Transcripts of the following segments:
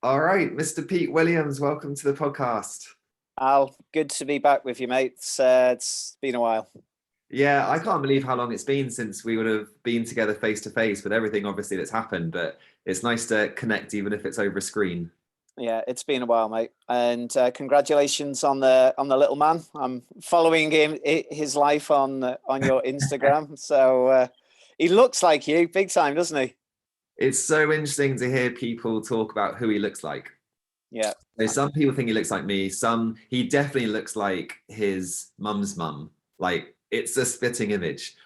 All right, Mr. Pete Williams, welcome to the podcast. Al, good to be back with you, mate. It's been a while. Yeah, I can't believe how long it's been since we would have been together face to face with everything obviously that's happened, but it's nice to connect even if it's over a screen. Yeah, it's been a while, mate. And congratulations on the little man. I'm following his life on your Instagram. So he looks like you, big time, doesn't he? It's so interesting to hear people talk about who he looks like. Yeah. So some people think he looks like me. He definitely looks like his mum's mum. Like it's a spitting image,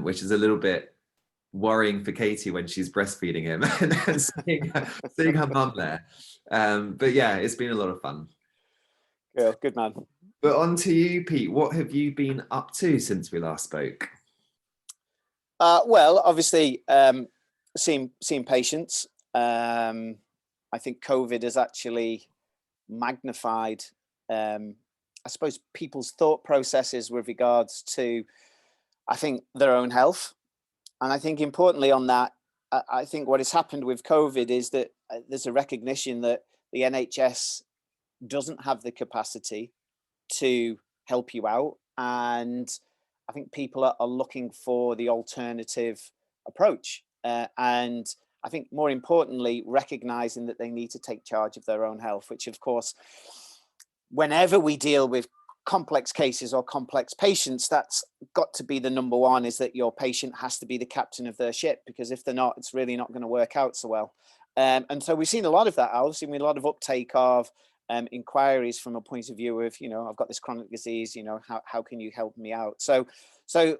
which is a little bit worrying for Katie when she's breastfeeding him and seeing her mum there. But yeah, it's been a lot of fun. Good man. But on to you, Pete. What have you been up to since we last spoke? Well, obviously, seeing patients. I think COVID has actually magnified, I suppose, people's thought processes with regards to, I think, their own health. And I think importantly on that, I think what has happened with COVID is that there's a recognition that the NHS doesn't have the capacity to help you out. And I think people are looking for the alternative approach. And I think more importantly, recognizing that they need to take charge of their own health, which of course, whenever we deal with complex cases or complex patients, that's got to be the number one, is that your patient has to be the captain of their ship, because if they're not, it's really not going to work out so well. And so we've seen a lot of that, Al. We've seen a lot of uptake of inquiries from a point of view of, I've got this chronic disease, how can you help me out? So there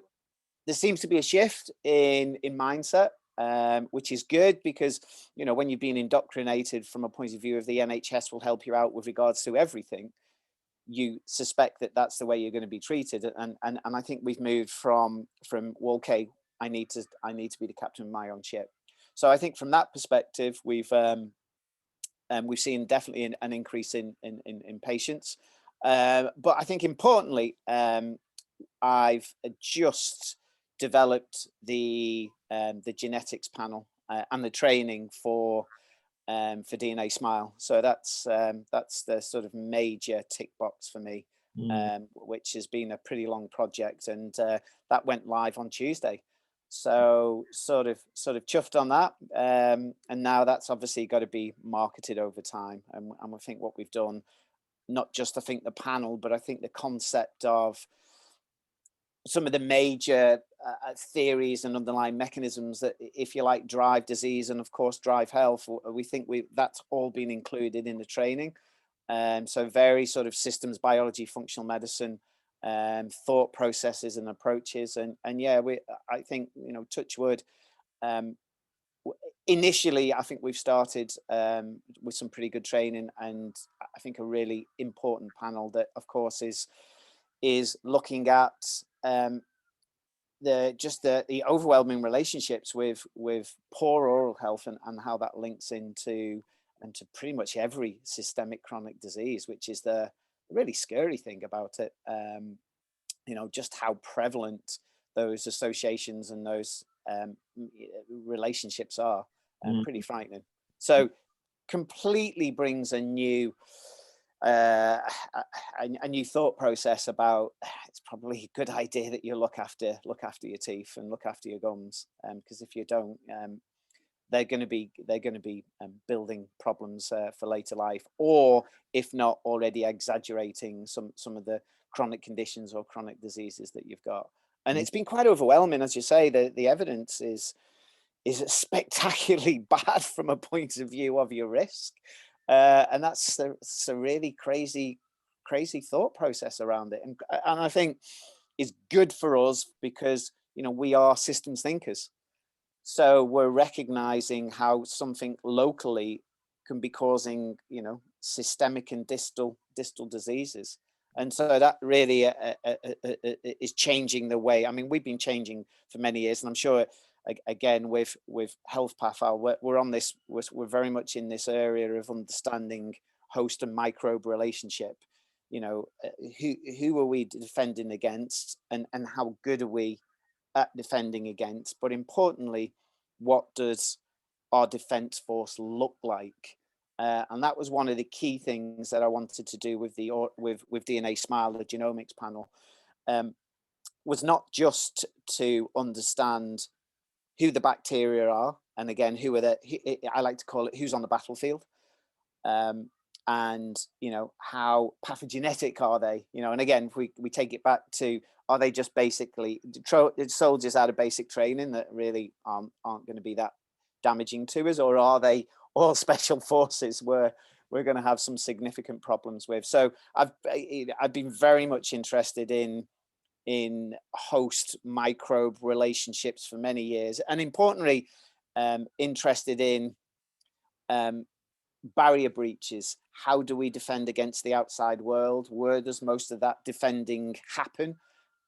seems to be a shift in mindset, which is good, because when you've been indoctrinated from a point of view of the NHS will help you out with regards to everything, you suspect that that's the way you're going to be treated. And I think we've moved from well, okay, I need to be the captain of my own ship. So I think from that perspective, we've seen definitely an increase in patients. But I think importantly, I've just developed the genetics panel and the training for DNA Smile. So that's the sort of major tick box for me, which has been a pretty long project, and that went live on Tuesday. So sort of chuffed on that, and now that's obviously got to be marketed over time. And I think what we've done, not just I think the panel, but I think the concept of some of the major theories and underlying mechanisms that, if you like, drive disease and of course drive health. We think that's all been included in the training. So very sort of systems biology, functional medicine, thought processes and approaches. And yeah, I think, touch wood, initially, I think we've started with some pretty good training, and I think a really important panel that, of course, is looking at the overwhelming relationships with poor oral health and how that links into pretty much every systemic chronic disease, which is the really scary thing about it. Just how prevalent those associations and those relationships are, pretty frightening. So completely brings a new thought process about, it's probably a good idea that you look after your teeth and look after your gums, because if you don't, they're going to be building problems for later life, or if not already exaggerating some of the chronic conditions or chronic diseases that you've got. And it's been quite overwhelming, as you say. The evidence is spectacularly bad from a point of view of your risk. And that's a really crazy thought process around it. And I think is good for us because, we are systems thinkers. So we're recognizing how something locally can be causing, systemic and distal diseases. And so that really is changing the way. I mean, we've been changing for many years, and I'm sure, again, with Healthpath, we're on this. We're very much in this area of understanding host and microbe relationship. Who are we defending against, and how good are we at defending against? But importantly, what does our defense force look like And that was one of the key things that I wanted to do with with DNA Smile, the genomics panel, was not just to understand who the bacteria are, and again, who are I like to call it who's on the battlefield, and how pathogenetic are they, and again, if we take it back to, are they just basically soldiers out of basic training that really aren't going to be that damaging to us, or are they all special forces where we're going to have some significant problems with? So I've been very much interested in host microbe relationships for many years, and importantly, interested in barrier breaches. How do we defend against the outside world? Where does most of that defending happen?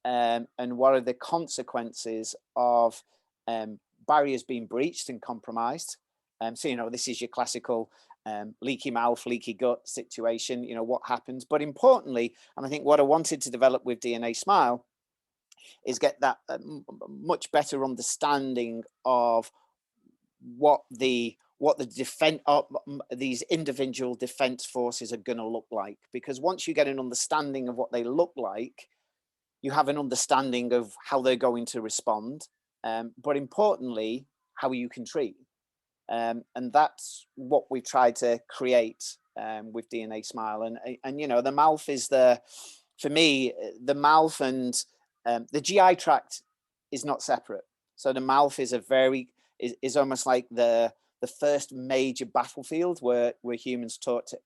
And what are the consequences of barriers being breached and compromised? So, this is your classical leaky mouth, leaky gut situation, what happens. But importantly, and I think what I wanted to develop with DNA Smile is get that much better understanding of what the defense of these individual defense forces are going to look like. Because once you get an understanding of what they look like, you have an understanding of how they're going to respond, but importantly, how you can treat. And that's what we tried to create with DNA Smile. And the mouth is for me, the mouth and the GI tract is not separate. So the mouth is is almost like the first major battlefield where humans taught to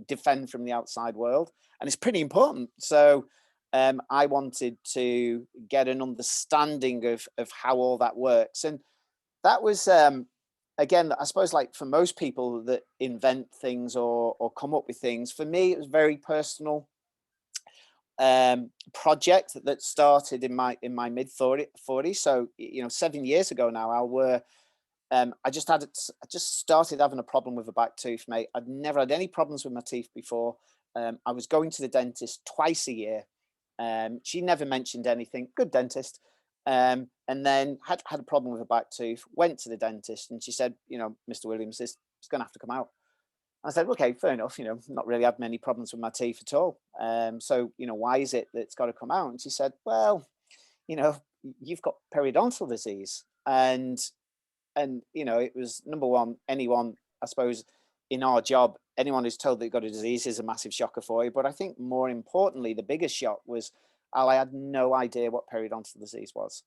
defend from the outside world, and it's pretty important. So I wanted to get an understanding of how all that works, and that was again, I suppose, like for most people that invent things or come up with things, for me it was very personal project that started in my mid 40s. So 7 years ago now, I just started having a problem with a back tooth, mate. I'd never had any problems with my teeth before. I was going to the dentist twice a year. She never mentioned anything. Good dentist. And then had a problem with a back tooth. Went to the dentist, and she said, Mr. Williams, it's going to have to come out. I said, okay, fair enough. Not really had many problems with my teeth at all. So why is it that it's got to come out? And she said, well, you've got periodontal disease, and it was, number one, anyone, I suppose, in our job, anyone who's told that you've got a disease is a massive shocker for you. But I think more importantly, the biggest shock was I had no idea what periodontal disease was.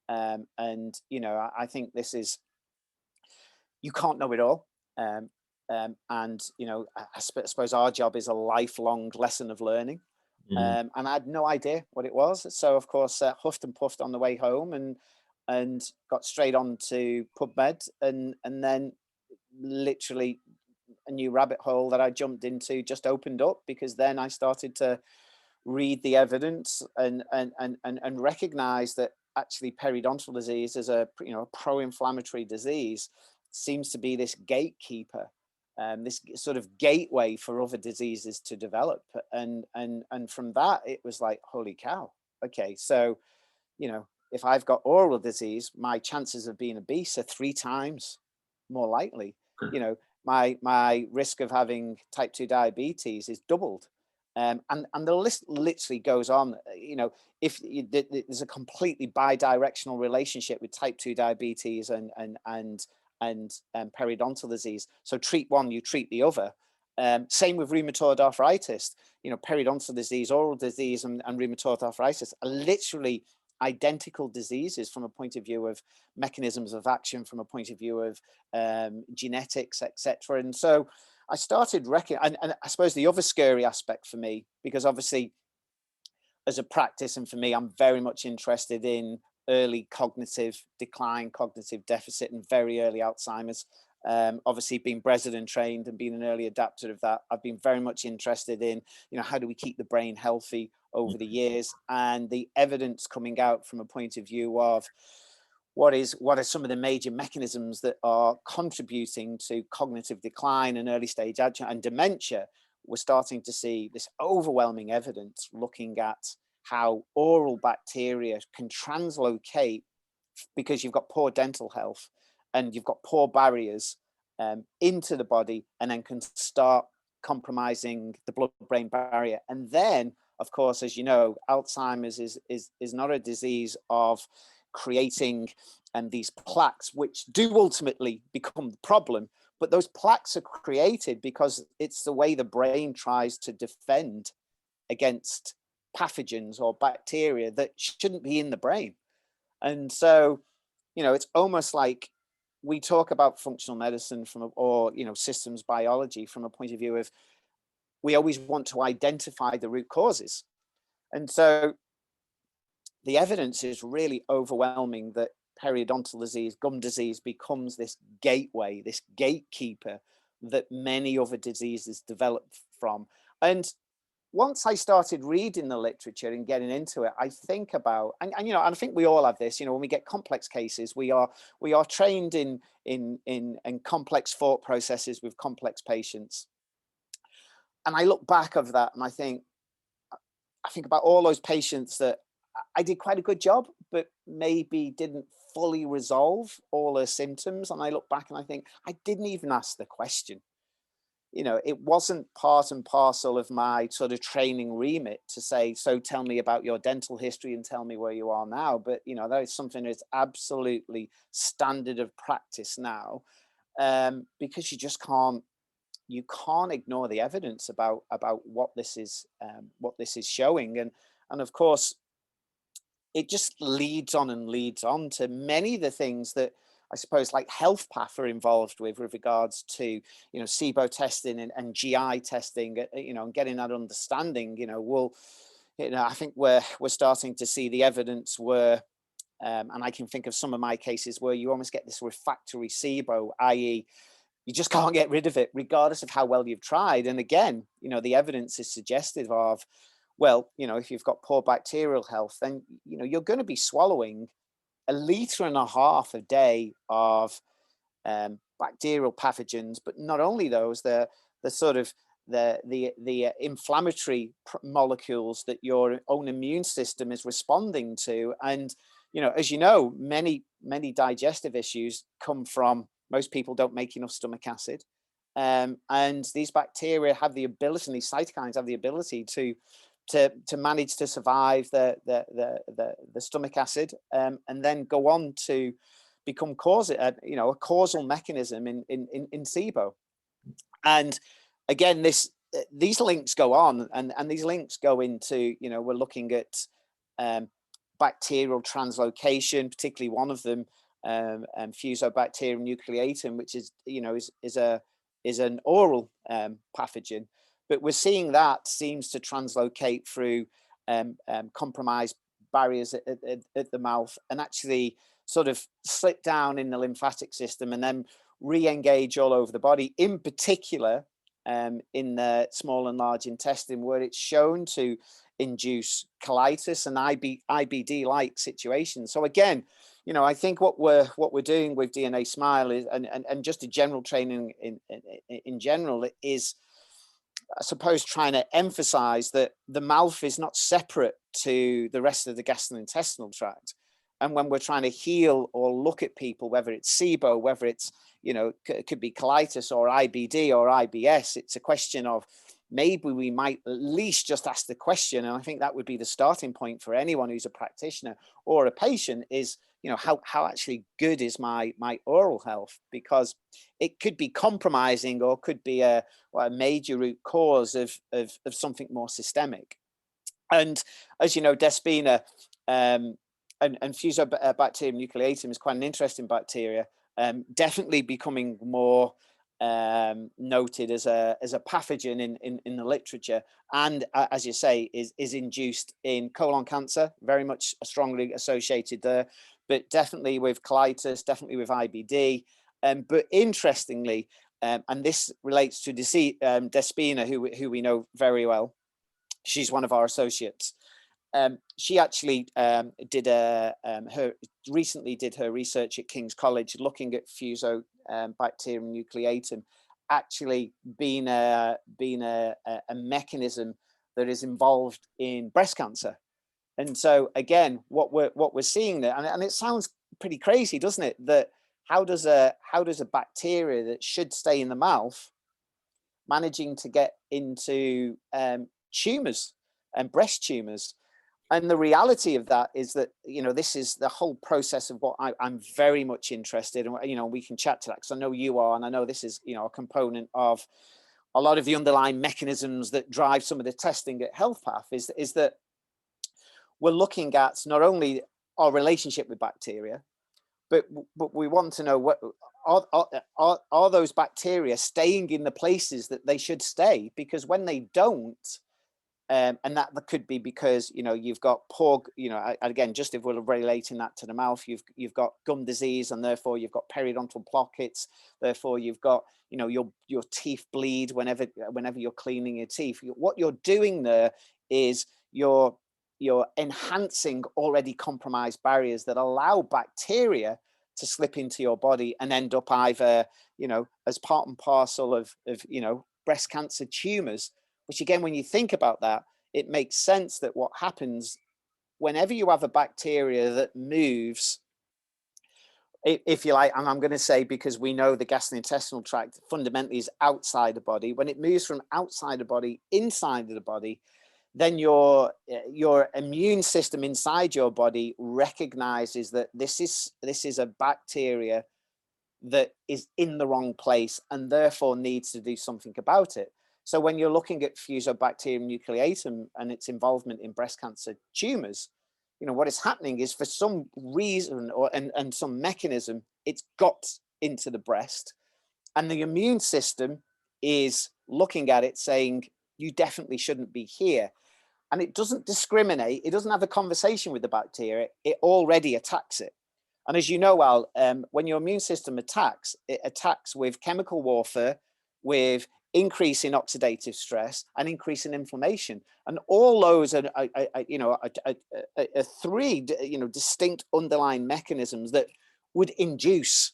And I think this is, you can't know it all. And I suppose our job is a lifelong lesson of learning. And I had no idea what it was. So of course, huffed and puffed on the way home, and got straight on to PubMed, and then literally a new rabbit hole that I jumped into just opened up, because then I started to read the evidence and recognize that actually periodontal disease as a pro-inflammatory disease seems to be this gatekeeper, this sort of gateway for other diseases to develop. And from that, it was like, holy cow. Okay, so if I've got oral disease, my chances of being obese are 3 times more likely. My risk of having type 2 diabetes is doubled. And the list literally goes on. If there's a completely bi-directional relationship with type 2 diabetes and periodontal disease. So treat one, you treat the other. Same with rheumatoid arthritis. Periodontal disease, oral disease, and rheumatoid arthritis are literally identical diseases from a point of view of mechanisms of action, from a point of view of genetics, etc. And so I started and I suppose the other scary aspect for me, because obviously as a practice, and for me, I'm very much interested in early cognitive decline, cognitive deficit, and very early Alzheimer's. Obviously being Bredesen trained and being an early adapter of that, I've been very much interested in, how do we keep the brain healthy over the years, and the evidence coming out from a point of view of what are some of the major mechanisms that are contributing to cognitive decline and early stage and dementia. We're starting to see this overwhelming evidence looking at how oral bacteria can translocate, because you've got poor dental health and you've got poor barriers, into the body and then can start compromising the blood-brain barrier. And then, of course, as you know, Alzheimer's is not a disease of creating these plaques, which do ultimately become the problem. But those plaques are created because it's the way the brain tries to defend against pathogens or bacteria that shouldn't be in the brain. And so, you know, it's almost like we talk about functional medicine or systems biology from a point of view of we always want to identify the root causes. And so the evidence is really overwhelming that periodontal disease, gum disease, becomes this gateway, this gatekeeper that many other diseases develop from. And once I started reading the literature and getting into it, I think about, and I think we all have this, when we get complex cases, we are trained in complex thought processes with complex patients. And I look back over that and I think about all those patients that I did quite a good job, but maybe didn't fully resolve all their symptoms. And I look back and I think I didn't even ask the question. It wasn't part and parcel of my sort of training remit to say, so tell me about your dental history and tell me where you are now. But, that is something that's absolutely standard of practice now, because you can't ignore the evidence about what this is showing. And of course, it just leads on to many of the things that I suppose like Healthpath are involved with regards to, SIBO testing and GI testing, and getting that understanding, I think we're starting to see the evidence where, and I can think of some of my cases where you almost get this refractory SIBO, i.e. you just can't get rid of it regardless of how well you've tried. And again, the evidence is suggestive of, well, if you've got poor bacterial health, then, you're going to be swallowing 1.5 liters a day of bacterial pathogens, but not only those, the sort of the inflammatory molecules that your own immune system is responding to. And, as many digestive issues come from, most people don't make enough stomach acid. And these bacteria have the ability, and these cytokines have the ability to manage to survive the stomach acid, and then go on to become a causal mechanism in SIBO. And again, these links go on, and these links go into, we're looking at bacterial translocation, particularly one of them, Fusobacterium nucleatum, which is an oral pathogen. But we're seeing that seems to translocate through compromised barriers at the mouth and actually sort of slip down in the lymphatic system and then re-engage all over the body, in particular in the small and large intestine, where it's shown to induce colitis and IBD-like situations. So again, I think what we're doing with DNA Smile is, and just a general training in general, is, I suppose, trying to emphasize that the mouth is not separate to the rest of the gastrointestinal tract. And when we're trying to heal or look at people, whether it's SIBO, whether it's, it could be colitis or IBD or IBS, it's a question of maybe we might at least just ask the question. And I think that would be the starting point for anyone who's a practitioner or a patient is, how actually good is my oral health? Because it could be compromising or could be a major root cause of something more systemic. And as you know, Despina and Fusobacterium nucleatum is quite an interesting bacteria, definitely becoming more noted as a pathogen in the literature, and as you say, is induced in colon cancer, very much strongly associated there, but definitely with colitis, definitely with IBD, but interestingly, and this relates to Despina, who we know very well. She's one of our associates. She actually recently did her research at King's College looking at Fusobacterium nucleatum actually being a mechanism that is involved in breast cancer. And so again, what we're seeing there, and it sounds pretty crazy, doesn't it, that how does a bacteria that should stay in the mouth managing to get into tumors and breast tumors? And the reality of that is that, you know, this is the whole process of what I'm very much interested in. You know, we can chat to that because I know you are, and I know this is, you know, a component of a lot of the underlying mechanisms that drive some of the testing at Healthpath is that we're looking at not only our relationship with bacteria, but we want to know what are those bacteria staying in the places that they should stay? Because when they don't, and that could be because, you know, you've got poor, you know, again, just if we're relating that to the mouth, you've got gum disease, and therefore you've got periodontal pockets. Therefore, you've got, you know, your teeth bleed whenever you're cleaning your teeth. What you're doing there is you're enhancing already compromised barriers that allow bacteria to slip into your body and end up either, you know, as part and parcel of you know, breast cancer tumors. Which again, when you think about that, it makes sense that what happens whenever you have a bacteria that moves, if you like, and I'm going to say, because we know the gastrointestinal tract fundamentally is outside the body, when it moves from outside the body inside of the body, then your immune system inside your body recognizes that this is a bacteria that is in the wrong place and therefore needs to do something about it. So when you're looking at Fusobacterium nucleatum and its involvement in breast cancer tumors, you know, what is happening is for some reason and some mechanism, it's got into the breast, and the immune system is looking at it saying, you definitely shouldn't be here. And it doesn't discriminate. It doesn't have a conversation with the bacteria. It already attacks it. And as you know, Al, when your immune system attacks, it attacks with chemical warfare, with increase in oxidative stress and increase in inflammation, and all those are three, you know, distinct underlying mechanisms that would induce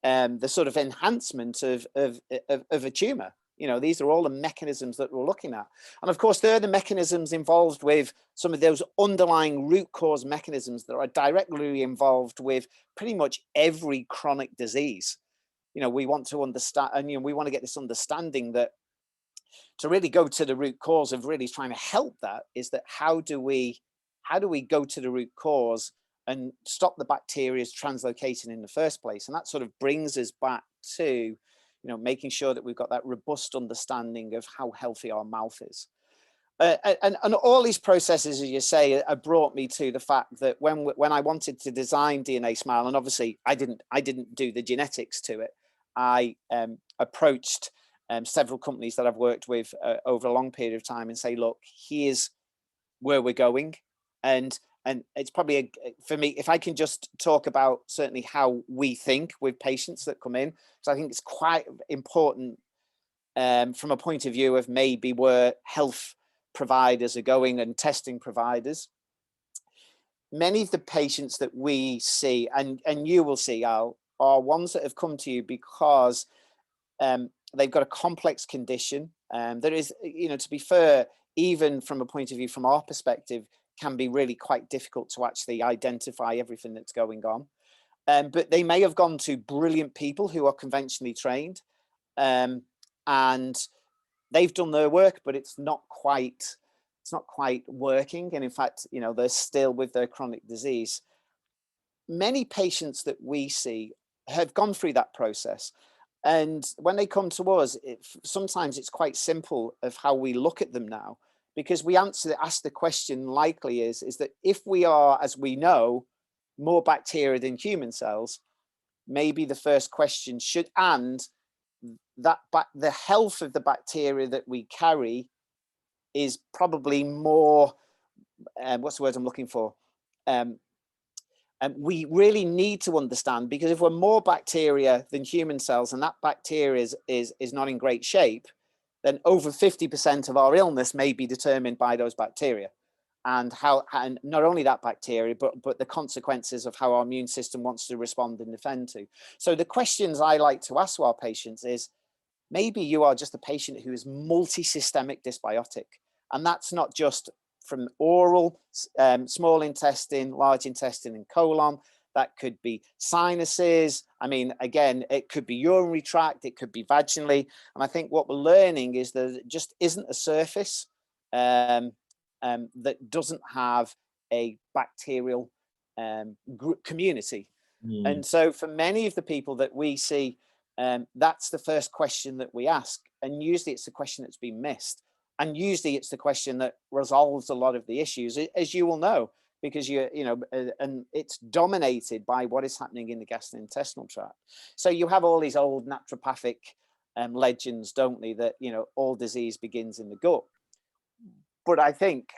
the sort of enhancement of a tumor. You know, these are all the mechanisms that we're looking at, and of course they're the mechanisms involved with some of those underlying root cause mechanisms that are directly involved with pretty much every chronic disease. You know, we want to understand, and, you know, we want to get this understanding that to really go to the root cause of really trying to help that is that how do we go to the root cause and stop the bacteria's translocating in the first place? And that sort of brings us back to, you know, making sure that we've got that robust understanding of how healthy our mouth is. And all these processes, as you say, brought me to the fact that when I wanted to design DNA Smile, and obviously I didn't do the genetics to it, I approached several companies that I've worked with over a long period of time and say, look, here's where we're going. And it's probably for me, if I can just talk about certainly how we think with patients that come in, so I think it's quite important from a point of view of maybe where health providers are going and testing providers. Many of the patients that we see, and you will see, Al, are ones that have come to you because they've got a complex condition. There is, you know, to be fair, even from a point of view, from our perspective, can be really quite difficult to actually identify everything that's going on. But they may have gone to brilliant people who are conventionally trained, and they've done their work, but it's not quite working. And in fact, you know, they're still with their chronic disease. Many patients that we see have gone through that process. And when they come to us, sometimes it's quite simple of how we look at them now, because we ask the question likely is that if we are, as we know, more bacteria than human cells, maybe the first question should, and that the health of the bacteria that we carry is probably more, what's the word I'm looking for? And we really need to understand, because if we're more bacteria than human cells and that bacteria is not in great shape, then over 50% of our illness may be determined by those bacteria, and not only that bacteria, but the consequences of how our immune system wants to respond and defend to. So the questions I like to ask our patients is, maybe you are just a patient who is multi-systemic dysbiotic, and that's not just from oral, small intestine, large intestine, and colon. that could be sinuses. I mean, again, it could be urinary tract, it could be vaginally. And I think what we're learning is that it just isn't a surface that doesn't have a bacterial community. And so for many of the people that we see, that's the first question that we ask. And usually it's the question that's been missed. And usually it's the question that resolves a lot of the issues, as you will know, because and it's dominated by what is happening in the gastrointestinal tract. So you have all these old naturopathic legends, don't they, that, all disease begins in the gut. But I think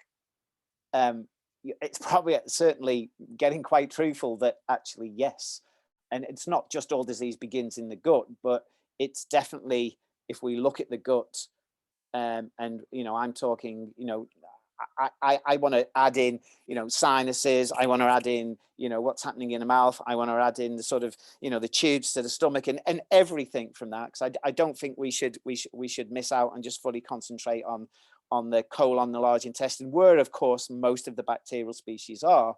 it's probably certainly getting quite truthful that actually, yes. And it's not just all disease begins in the gut, but it's definitely, if we look at the gut, and I'm talking, I want to add in, sinuses. I want to add in, what's happening in the mouth. I want to add in the sort of, the tubes to the stomach and everything from that. Because I don't think we should miss out and just fully concentrate on the colon, the large intestine, where of course most of the bacterial species are.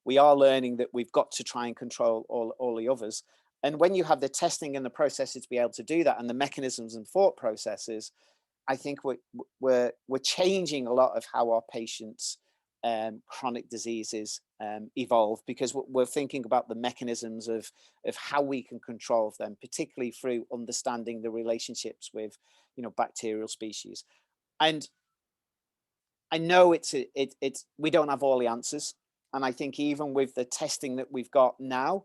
We are learning that we've got to try and control all the others. And when you have the testing and the processes to be able to do that, and the mechanisms and thought processes, I think we're changing a lot of how our patients' chronic diseases evolve, because we're thinking about the mechanisms of how we can control them, particularly through understanding the relationships with, bacterial species. And I know we don't have all the answers. And I think even with the testing that we've got now,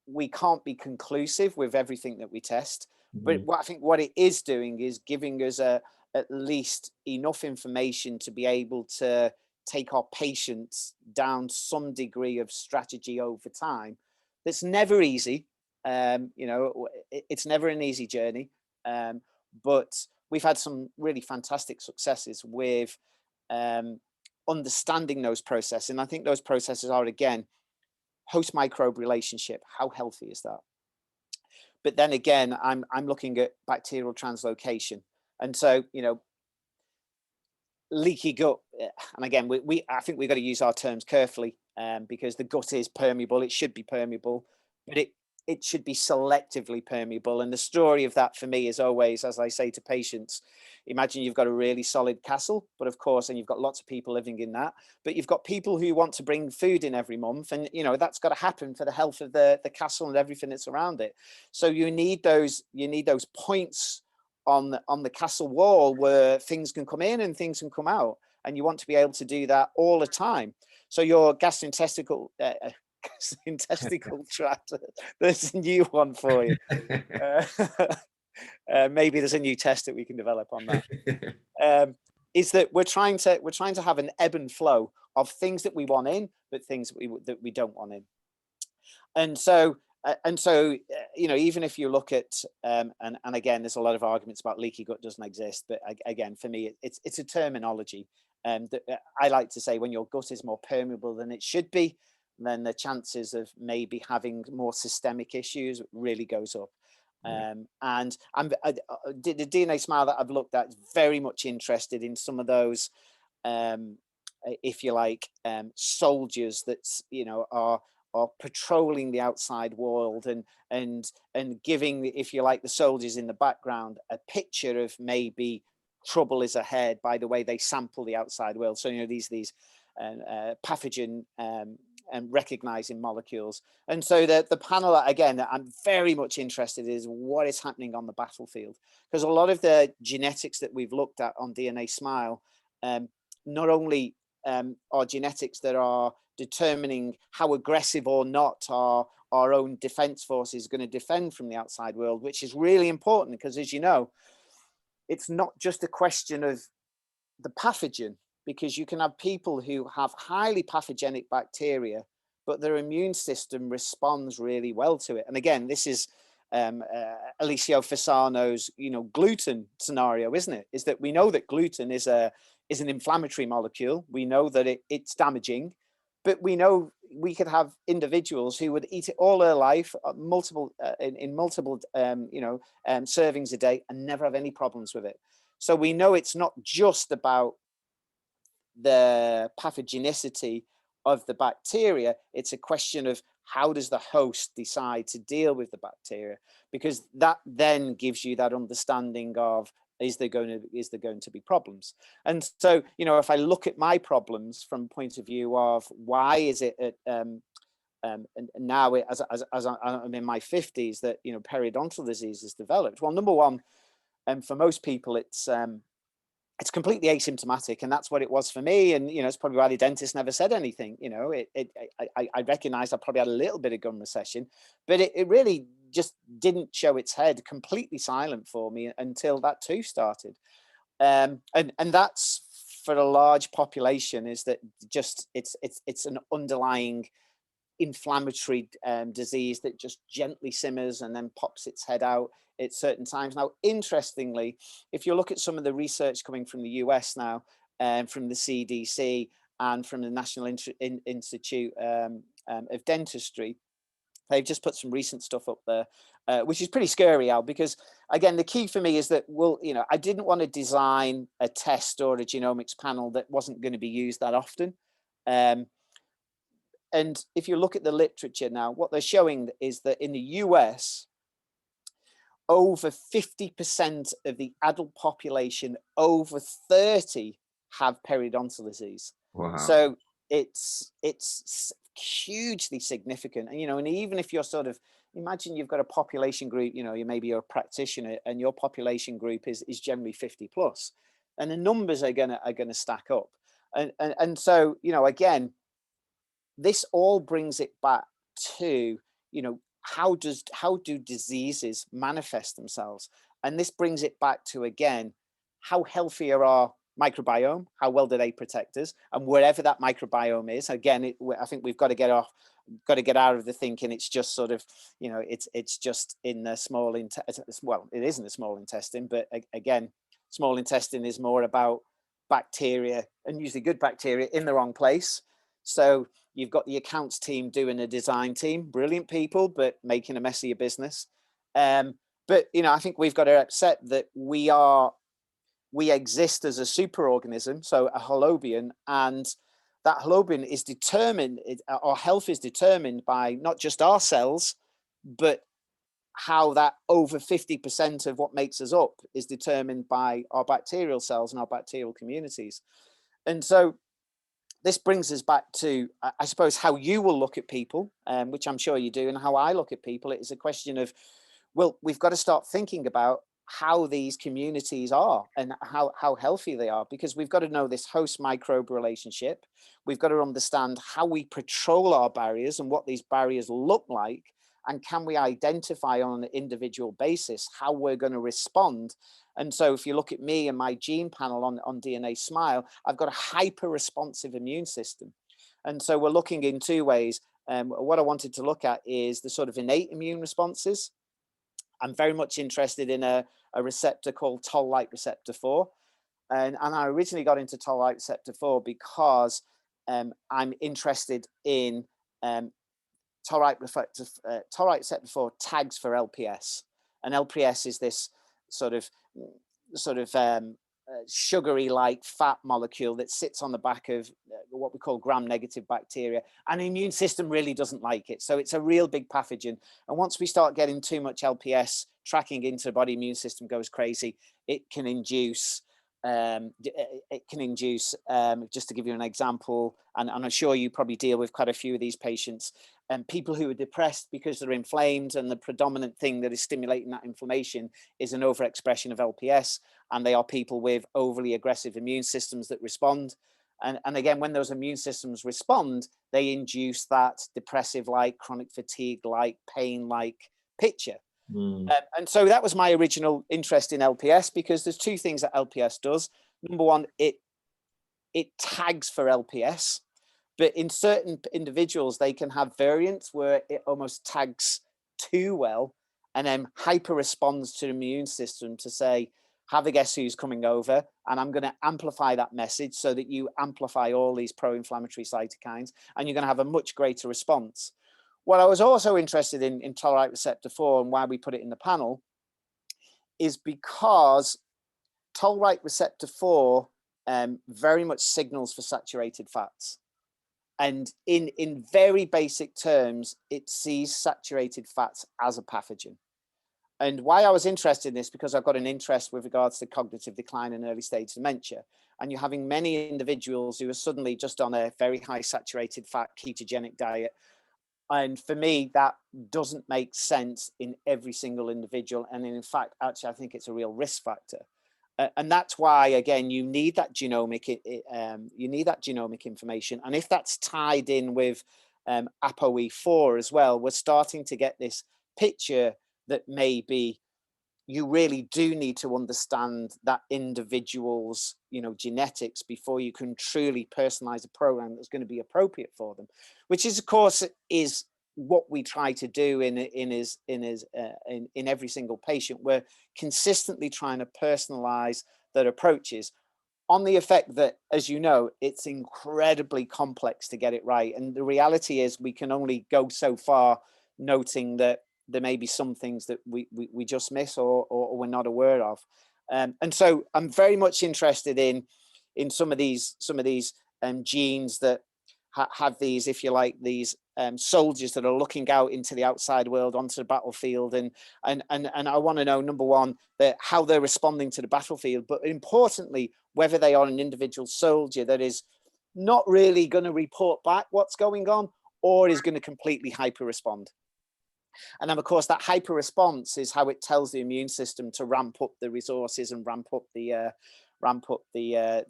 we can't be conclusive with everything that we test. But I think what it is doing is giving us at least enough information to be able to take our patients down some degree of strategy over time. That's never easy. It's never an easy journey. But we've had some really fantastic successes with understanding those processes. And I think those processes are, again, host microbe relationship. How healthy is that? But then again, I'm looking at bacterial translocation. And so, leaky gut, and again, I think we've got to use our terms carefully, because the gut is permeable. It should be permeable, but it should be selectively permeable. And the story of that for me is always, as I say to patients, imagine you've got a really solid castle, but of course, and you've got lots of people living in that, but you've got people who want to bring food in every month, and that's got to happen for the health of the castle and everything that's around it. So you need those points on the castle wall where things can come in and things can come out, and you want to be able to do that all the time. So your gastrointestinal tract, there's a new one for you. Maybe there's a new test that we can develop on that. Is that we're trying to have an ebb and flow of things that we want in, but things that we don't want in. And so even if you look at and again, there's a lot of arguments about leaky gut doesn't exist, but again, for me, it's a terminology. That I like to say, when your gut is more permeable than it should be, then the chances of maybe having more systemic issues really goes up. And the DNA Smile that I've looked at is very much interested in some of those, if you like, soldiers that are patrolling the outside world and giving, if you like, the soldiers in the background a picture of maybe trouble is ahead by the way they sample the outside world. So these pathogen and recognizing molecules. And so the panel, again, that I'm very much interested in is what is happening on the battlefield, because a lot of the genetics that we've looked at on DNA Smile, not only are genetics that are determining how aggressive or not our own defense force is going to defend from the outside world, which is really important, because as you know, it's not just a question of the pathogen, because you can have people who have highly pathogenic bacteria, but their immune system responds really well to it. And again, this is Alessio Fasano's gluten scenario, isn't it? Is that we know that gluten is an inflammatory molecule. We know that it's damaging, but we know we could have individuals who would eat it all their life, multiple servings a day, and never have any problems with it. So we know it's not just about the pathogenicity of the bacteria. It's a question of how does the host decide to deal with the bacteria, because that then gives you that understanding of, is there going to be problems? And so, you know, if I look at my problems from point of view of why is it and now as I'm in my 50s that, you know, periodontal disease has developed. Well, number one, for most people, it's completely asymptomatic, and that's what it was for me. And, you know, it's probably why the dentist never said anything. You know, I recognized I probably had a little bit of gum recession, but it really just didn't show its head, completely silent for me until that too started. And that's, for a large population, is that just it's an underlying inflammatory disease that just gently simmers and then pops its head out at certain times. Now, interestingly, if you look at some of the research coming from the US now, from the CDC and from the National Institute of Dentistry, they've just put some recent stuff up there, which is pretty scary, Al, because again, the key for me is that, well, you know, I didn't want to design a test or a genomics panel that wasn't going to be used that often. And if you look at the literature now, what they're showing is that in the US, over 50% of the adult population over 30 have periodontal disease. Wow. So it's hugely significant. And, you know, and even if you're sort of, imagine you've got a population group, you know, maybe you're a practitioner and your population group is generally 50 plus, and the numbers are gonna stack up. And so, you know, again, this all brings it back to, you know, how do diseases manifest themselves? And this brings it back to, again, how healthy are our microbiome? How well do they protect us? And wherever that microbiome is, again, I think we've got to get out of the thinking it's just sort of, you know, it's just in the small intestine. Well, it is in the small intestine, but again, small intestine is more about bacteria, and usually good bacteria, in the wrong place. So you've got the accounts team doing a design team, brilliant people, but making a mess of your business. But, you know, I think we've got to accept that we exist as a superorganism, so a holobion, and that holobion is determined, our health is determined by not just our cells, but how that over 50% of what makes us up is determined by our bacterial cells and our bacterial communities. And so this brings us back to, I suppose, how you will look at people, which I'm sure you do, and how I look at people. It is a question of, well, we've got to start thinking about how these communities are and how healthy they are, because we've got to know this host microbe relationship. We've got to understand how we patrol our barriers and what these barriers look like, and can we identify on an individual basis how we're going to respond. And so if you look at me and my gene panel on DNA Smile, I've got a hyper responsive immune system. And so we're looking in two ways. What I wanted to look at is the sort of innate immune responses. I'm very much interested in a receptor called toll-like receptor 4. And I originally got into toll-like receptor 4 because I'm interested in toll-like receptor 4 tags for LPS. And LPS is this sort of sugary like fat molecule that sits on the back of what we call gram-negative bacteria, and the immune system really doesn't like it. So it's a real big pathogen. And once we start getting too much LPS tracking into the body, immune system goes crazy. It can induce just to give you an example, and I'm sure you probably deal with quite a few of these patients, and people who are depressed because they're inflamed, and the predominant thing that is stimulating that inflammation is an overexpression of LPS, and they are people with overly aggressive immune systems that respond. And again, when those immune systems respond, they induce that depressive like, chronic fatigue like, pain like picture. And so that was my original interest in LPS, because there's two things that LPS does. Number one, it tags for LPS, but in certain individuals, they can have variants where it almost tags too well and then hyper responds to the immune system to say, have a guess who's coming over, and I'm going to amplify that message so that you amplify all these pro-inflammatory cytokines, and you're going to have a much greater response. What I was also interested in toll-like receptor 4 and why we put it in the panel is because toll-like receptor 4 very much signals for saturated fats. And in very basic terms, it sees saturated fats as a pathogen. And why I was interested in this, because I've got an interest with regards to cognitive decline and early stage dementia. And you're having many individuals who are suddenly just on a very high saturated fat ketogenic diet. And for me, that doesn't make sense in every single individual. And in fact, actually, I think it's a real risk factor. And that's why, again, you need that genomic information. And if that's tied in with ApoE4 as well, we're starting to get this picture that maybe you really do need to understand that individual's, genetics before you can truly personalize a program that's going to be appropriate for them, which is, of course, is what we try to do in every single patient. We're consistently trying to personalize their approaches on the effect that, as you know, it's incredibly complex to get it right. And the reality is we can only go so far, noting that there may be some things that we just miss or we're not aware of. And so I'm very much interested in some of these genes that have these, if you like, these soldiers that are looking out into the outside world, onto the battlefield, and I want to know, number one, how they're responding to the battlefield, but importantly, whether they are an individual soldier that is not really going to report back what's going on, or is going to completely hyper respond. And then, of course, that hyper response is how it tells the immune system to ramp up the resources and ramp up the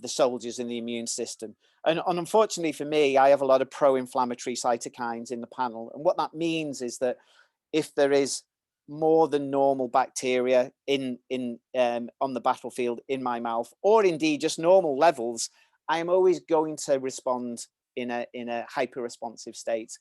soldiers in the immune system. And unfortunately for me, I have a lot of pro-inflammatory cytokines in the panel. And what that means is that if there is more than normal bacteria on the battlefield in my mouth, or indeed just normal levels, I am always going to respond in a hyper responsive state.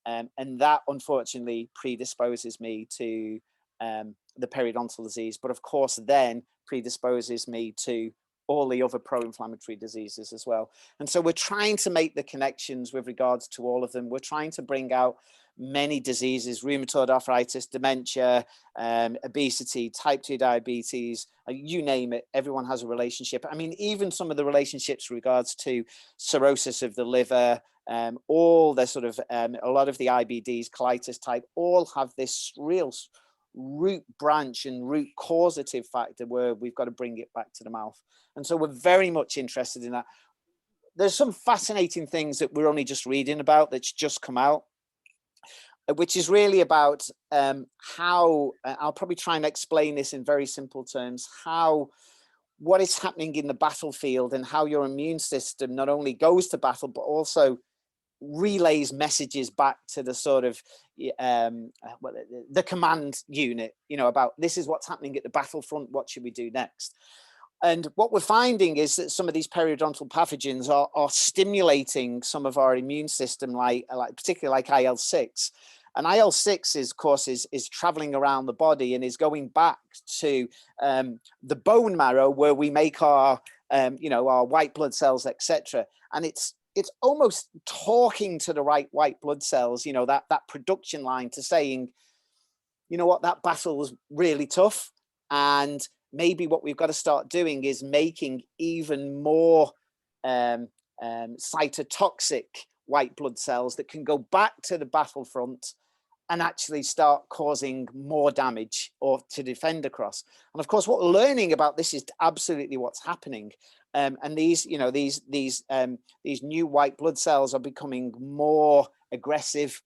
And that unfortunately predisposes me to the periodontal disease, but of course then predisposes me to all the other pro-inflammatory diseases as well. And so we're trying to make the connections with regards to all of them. We're trying to bring out many diseases: rheumatoid arthritis, dementia, obesity, type 2 diabetes, you name it, everyone has a relationship. I mean, even some of the relationships with regards to cirrhosis of the liver, all the sort of, a lot of the IBDs, colitis type, all have this real root branch and root causative factor where we've got to bring it back to the mouth. And so we're very much interested in that. There's some fascinating things that we're only just reading about that's just come out, which is really about how, I'll probably try and explain this in very simple terms, what is happening in the battlefield and how your immune system not only goes to battle, but also relays messages back to the sort of the command unit, about this is what's happening at the battlefront, what should we do next? And what we're finding is that some of these periodontal pathogens are stimulating some of our immune system, like particularly like IL-6. And IL-6 is, of course, is traveling around the body and is going back to the bone marrow where we make our, our white blood cells, etc. And it's almost talking to the right white blood cells, that production line, to saying, you know what, that battle was really tough. And maybe what we've got to start doing is making even more cytotoxic white blood cells that can go back to the battlefront and actually start causing more damage or to defend across. And of course, what we're learning about this is absolutely what's happening. And these new white blood cells are becoming more aggressive.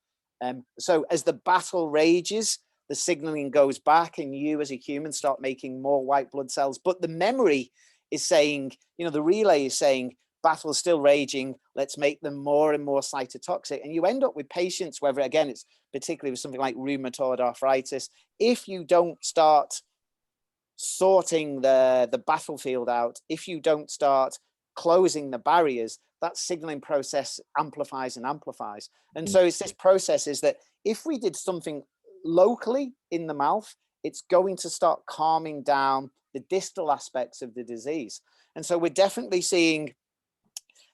So as the battle rages, the signaling goes back and you as a human start making more white blood cells. But the memory is saying, the relay is saying, battle is still raging, let's make them more and more cytotoxic. And you end up with patients, whether, again, it's particularly with something like rheumatoid arthritis, if you don't start sorting the battlefield out, if you don't start closing the barriers, that signaling process amplifies and amplifies. And so it's this process is that if we did something locally in the mouth, it's going to start calming down the distal aspects of the disease. And so we're definitely seeing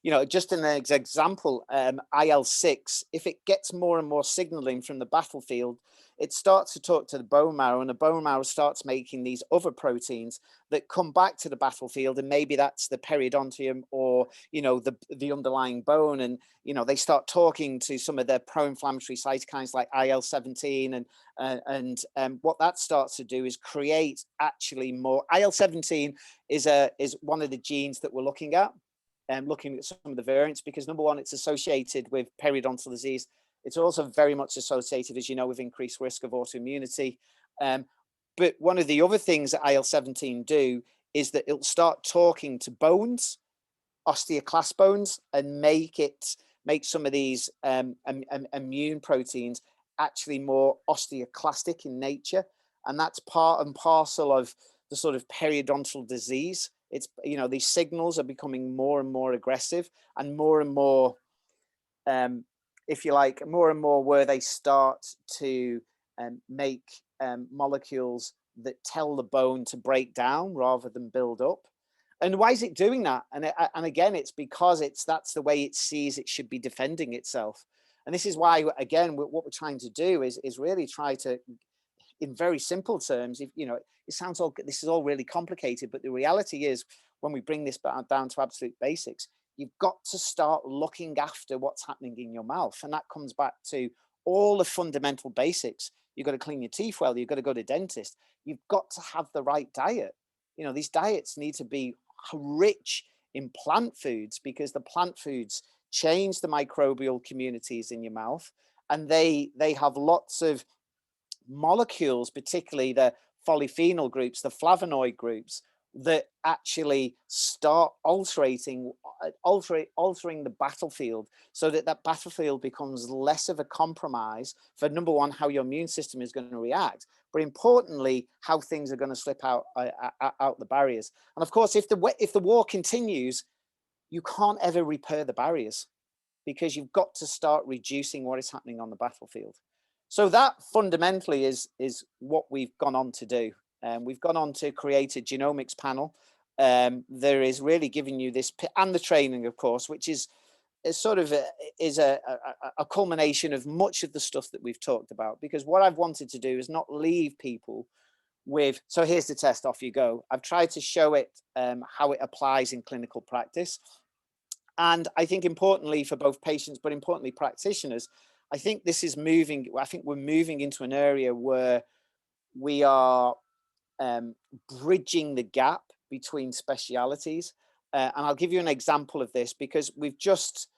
you know, just an example, IL-6, if it gets more and more signaling from the battlefield, it starts to talk to the bone marrow, and the bone marrow starts making these other proteins that come back to the battlefield, and maybe that's the periodontium, or, you know, the underlying bone, and, you know, they start talking to some of their pro-inflammatory cytokines like IL-17, and what that starts to do is create actually more. IL-17 is one of the genes that we're looking at some of the variants, because number one, it's associated with periodontal disease. It's also very much associated, as you know, with increased risk of autoimmunity. But one of the other things that IL-17 do is that it'll start talking to bones, osteoclast bones, and make some of these immune proteins actually more osteoclastic in nature. And that's part and parcel of the sort of periodontal disease. It's, you know, these signals are becoming more and more aggressive, and more, if you like, more and more where they start to make molecules that tell the bone to break down rather than build up. And why is it doing that? And again, it's because that's the way it sees it should be defending itself. And this is why, again, what we're trying to do is really try to, in very simple terms, if, you know, it sounds all, this is all really complicated, but the reality is, when we bring this down to absolute basics, you've got to start looking after what's happening in your mouth. And that comes back to all the fundamental basics. You've got to clean your teeth well, you've got to go to the dentist, you've got to have the right diet. You know, these diets need to be rich in plant foods, because the plant foods change the microbial communities in your mouth, and they have lots of molecules, particularly the polyphenol groups, the flavonoid groups, that actually start altering the battlefield, so that battlefield becomes less of a compromise for, number one, how your immune system is going to react, but importantly, how things are going to slip out the barriers. And of course, if the war continues, you can't ever repair the barriers, because you've got to start reducing what is happening on the battlefield. So that fundamentally is what we've gone on to do. We've gone on to create a genomics panel. There is really giving you this, and the training, of course, which is sort of a culmination of much of the stuff that we've talked about. Because what I've wanted to do is not leave people with, so here's the test, off you go. I've tried to show it how it applies in clinical practice. And I think importantly for both patients, but importantly practitioners, I think this is moving, I think we're moving into an area where we are bridging the gap between specialities. And I'll give you an example of this, because we've just,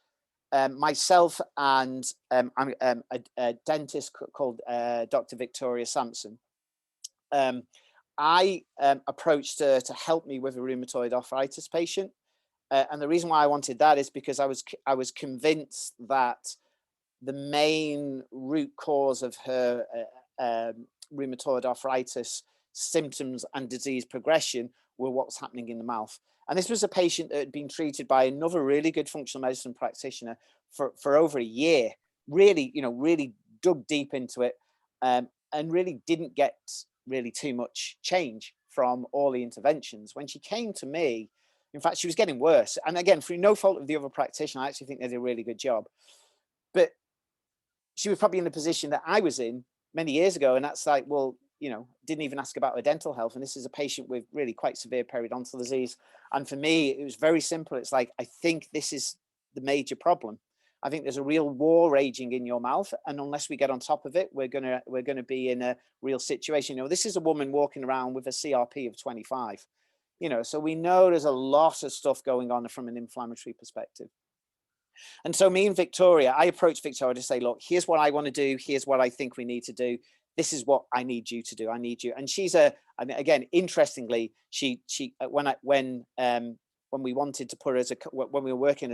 myself and a dentist called Dr. Victoria Sampson, I approached her to help me with a rheumatoid arthritis patient. And the reason why I wanted that is because I was convinced that the main root cause of her rheumatoid arthritis symptoms and disease progression were what was happening in the mouth. And this was a patient that had been treated by another really good functional medicine practitioner for over a year, really, you know, really dug deep into it, and really didn't get really too much change from all the interventions. When she came to me, in fact, she was getting worse. And again, through no fault of the other practitioner, I actually think they did a really good job. But she was probably in the position that I was in many years ago. And that's like, well, you know, didn't even ask about her dental health. And this is a patient with really quite severe periodontal disease. And for me, it was very simple. It's like, I think this is the major problem. I think there's a real war raging in your mouth. And unless we get on top of it, we're gonna be in a real situation. You know, this is a woman walking around with a CRP of 25. You know, so we know there's a lot of stuff going on from an inflammatory perspective. And so me and Victoria, I approached Victoria to say, look, here's what I want to do. Here's what I think we need to do. This is what I need you to do. I need you. And she's I mean, again, interestingly, when we wanted to put her when we were working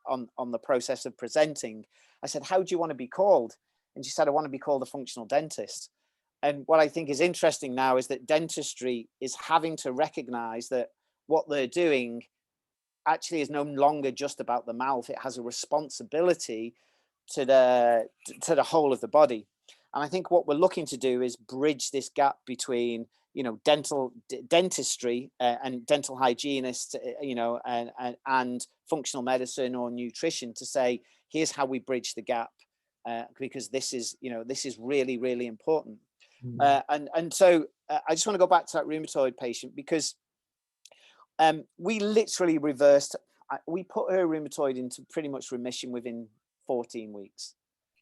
on the process of presenting, I said, how do you want to be called? And she said, I want to be called a functional dentist. And what I think is interesting now is that dentistry is having to recognize that what they're doing actually is no longer just about the mouth. It has a responsibility to the whole of the body. And I think what we're looking to do is bridge this gap between dentistry and dental hygienists, and functional medicine or nutrition to say, here's how we bridge the gap, because this is really, really important. So I just want to go back to that rheumatoid patient, because we literally reversed. We put her rheumatoid into pretty much remission within 14 weeks.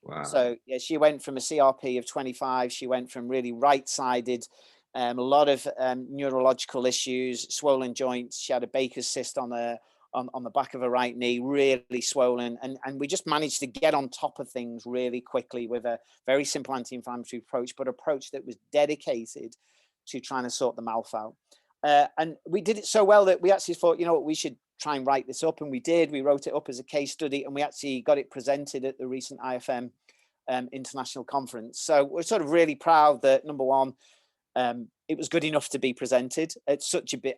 Wow. So yeah, she went from a CRP of 25. She went from really right-sided, a lot of neurological issues, swollen joints. She had a Baker's cyst on the back of her right knee, really swollen. And we just managed to get on top of things really quickly with a very simple anti-inflammatory approach, but approach that was dedicated to trying to sort the mouth out. And we did it so well that we actually thought, we should try and write this up. And we did. We wrote it up as a case study, and we actually got it presented at the recent IFM international conference. So we're sort of really proud that, number one, it was good enough to be presented at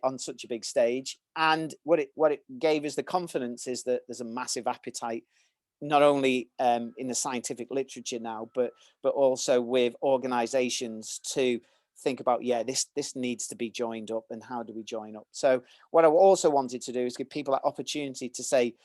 on such a big stage. And what it gave us the confidence is that there's a massive appetite, not only in the scientific literature now, but also with organizations to think about, this needs to be joined up, and how do we join up? So what I also wanted to do is give people that opportunity to say,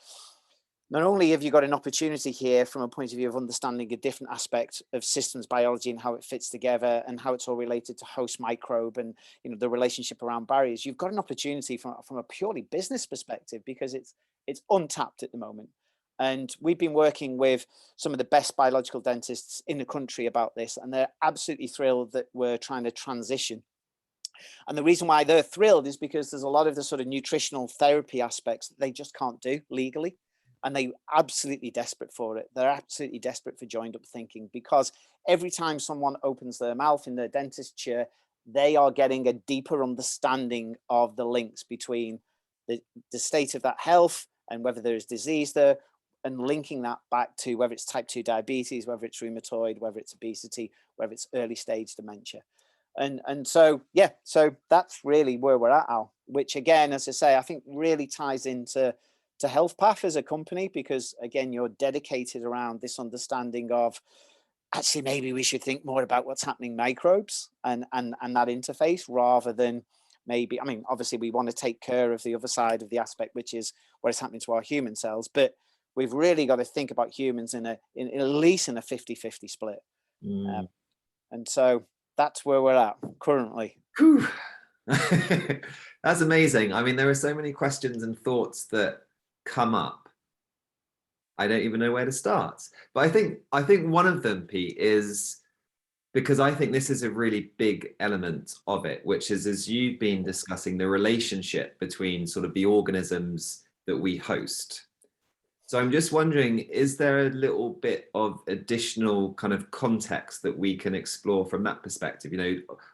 not only have you got an opportunity here from a point of view of understanding a different aspect of systems biology and how it fits together and how it's all related to host microbe and the relationship around barriers, you've got an opportunity from a purely business perspective, because it's untapped at the moment. And we've been working with some of the best biological dentists in the country about this, and they're absolutely thrilled that we're trying to transition. And the reason why they're thrilled is because there's a lot of the sort of nutritional therapy aspects that they just can't do legally. And they're absolutely desperate for it. They're absolutely desperate for joined up thinking, because every time someone opens their mouth in their dentist chair, they are getting a deeper understanding of the links between the state of that health and whether there is disease there, and linking that back to whether it's type 2 diabetes, whether it's rheumatoid, whether it's obesity, whether it's early stage dementia. And so that's really where we're at, Al, which again, as I say, I think really ties into Healthpath as a company, because again, you're dedicated around this understanding of, actually maybe we should think more about what's happening microbes and that interface, rather than maybe, obviously we want to take care of the other side of the aspect, which is what is happening to our human cells, but we've really got to think about humans in at least in a 50-50 split. And so that's where we're at currently. That's amazing. There are so many questions and thoughts that come up. I don't even know where to start. But I think one of them, Pete, is because I think this is a really big element of it, which is, as you've been discussing, the relationship between sort of the organisms that we host. So I'm just wondering, is there a little bit of additional kind of context that we can explore from that perspective?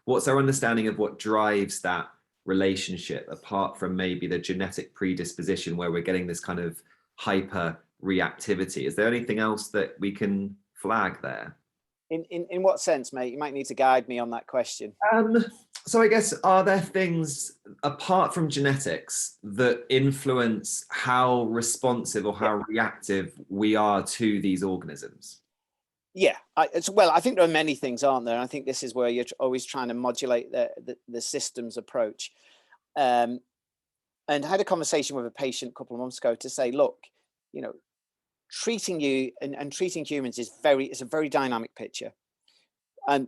What's our understanding of what drives that relationship, apart from maybe the genetic predisposition where we're getting this kind of hyper reactivity? Is there anything else that we can flag there? In what sense, mate? You might need to guide me on that question. So I guess, are there things apart from genetics that influence how responsive or how reactive we are to these organisms? Yeah, I think there are many things, aren't there? I think this is where you're always trying to modulate the systems approach. And I had a conversation with a patient a couple of months ago to say, look, treating you and treating humans is a very dynamic picture. And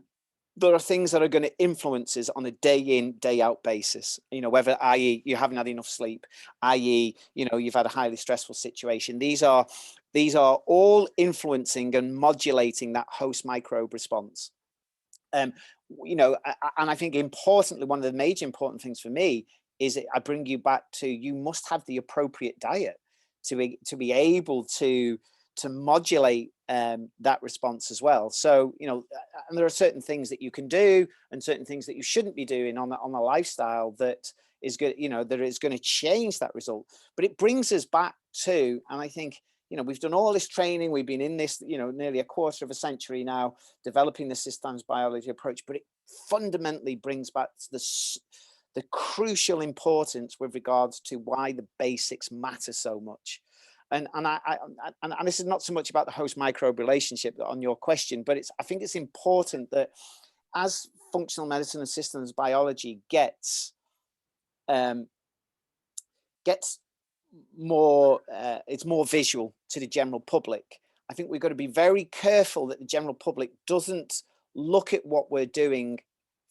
there are things that are going to influence us on a day in, day out basis, whether, i.e. you haven't had enough sleep, i.e. you've had a highly stressful situation. These are all influencing and modulating that host microbe response. And I think importantly, one of the major important things for me is that I bring you back to, you must have the appropriate diet to be able to modulate that response as well. So, and there are certain things that you can do and certain things that you shouldn't be doing on a lifestyle that is good, that is going to change that result. But it brings us back to, and I think, we've done all this training, we've been in this, nearly a quarter of a century now, developing the systems biology approach, but it fundamentally brings back the crucial importance with regards to why the basics matter so much. And this is not so much about the host microbe relationship on your question, but I think it's important that as functional medicine and systems biology gets more, it's more visual to the general public, I think we've got to be very careful that the general public doesn't look at what we're doing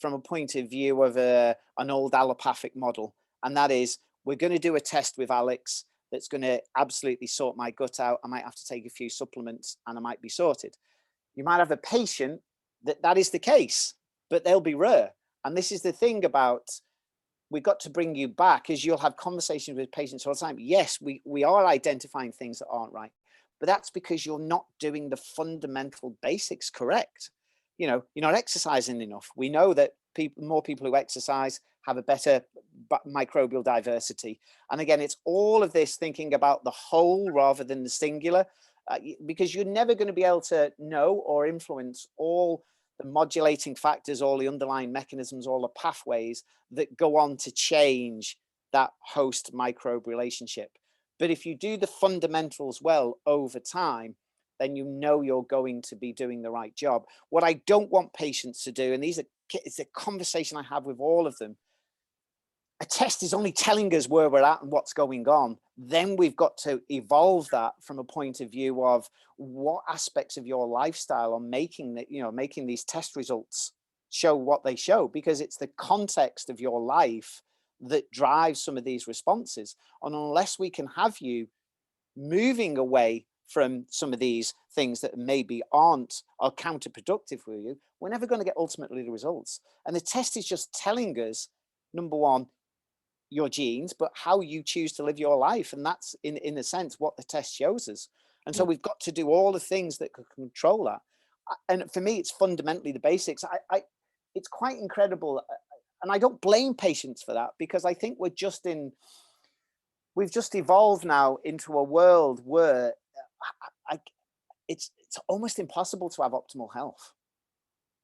from a point of view of an old allopathic model. And that is, we're going to do a test with Alex that's going to absolutely sort my gut out. I might have to take a few supplements and I might be sorted. You might have a patient that is the case, but they'll be rare. And this is the thing about, we've got to bring you back, as you'll have conversations with patients all the time. Yes, we are identifying things that aren't right, but that's because you're not doing the fundamental basics correct. You know, you're not exercising enough. We know that more people who exercise have a better microbial diversity. And again, it's all of this thinking about the whole rather than the singular, because you're never going to be able to know or influence all the modulating factors, all the underlying mechanisms, all the pathways that go on to change that host microbe relationship. But if you do the fundamentals well over time, then you know you're going to be doing the right job. What I don't want patients to do, and it's a conversation I have with all of them, a test is only telling us where we're at and what's going on. Then we've got to evolve that from a point of view of what aspects of your lifestyle are making that, you know, making these test results show what they show, because it's the context of your life that drives some of these responses. And unless we can have you moving away from some of these things that maybe are counterproductive for you, we're never going to get ultimately the results. And the test is just telling us, number one, your genes, but how you choose to live your life. And that's in a sense what the test shows us. And so we've got to do all the things that could control that. And for me, it's fundamentally the basics. It's quite incredible. And I don't blame patients for that, because I think we've just evolved now into a world where it's almost impossible to have optimal health.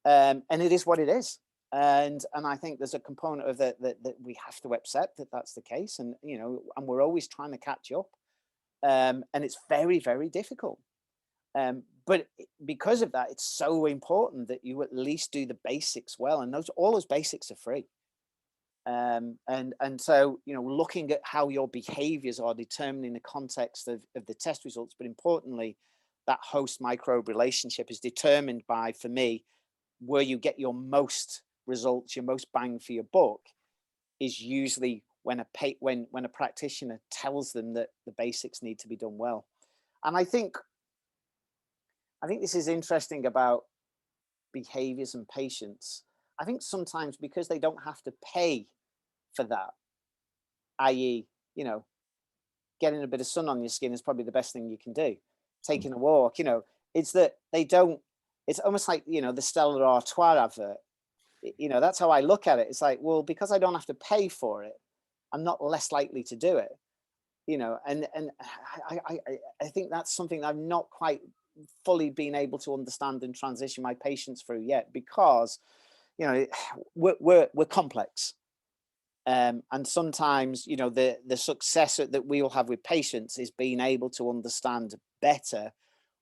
And it is what it is. And I think there's a component of that we have to accept that that's the case. And, you know, and we're always trying to catch up. And it's very, very difficult. But because of that, it's so important that you at least do the basics well. And all those basics are free. And so, you know, looking at how your behaviors are determining the context of the test results, but importantly, that host microbe relationship is determined by, for me, where you get your most results, your most bang for your buck, is usually when a practitioner tells them that the basics need to be done well. And I think this is interesting about behaviors and patients. I think sometimes because they don't have to pay for that, i.e., you know, getting a bit of sun on your skin is probably the best thing you can do. Taking a walk, you know, it's that they don't, it's almost like, you know, the Stella Artois advert. You know, that's how I look at it. It's like, well, because I don't have to pay for it, I'm not less likely to do it, you know. And I think that's something I've not quite fully been able to understand and transition my patients through yet, because, you know, we're complex. And sometimes, you know, the success that we will have with patients is being able to understand better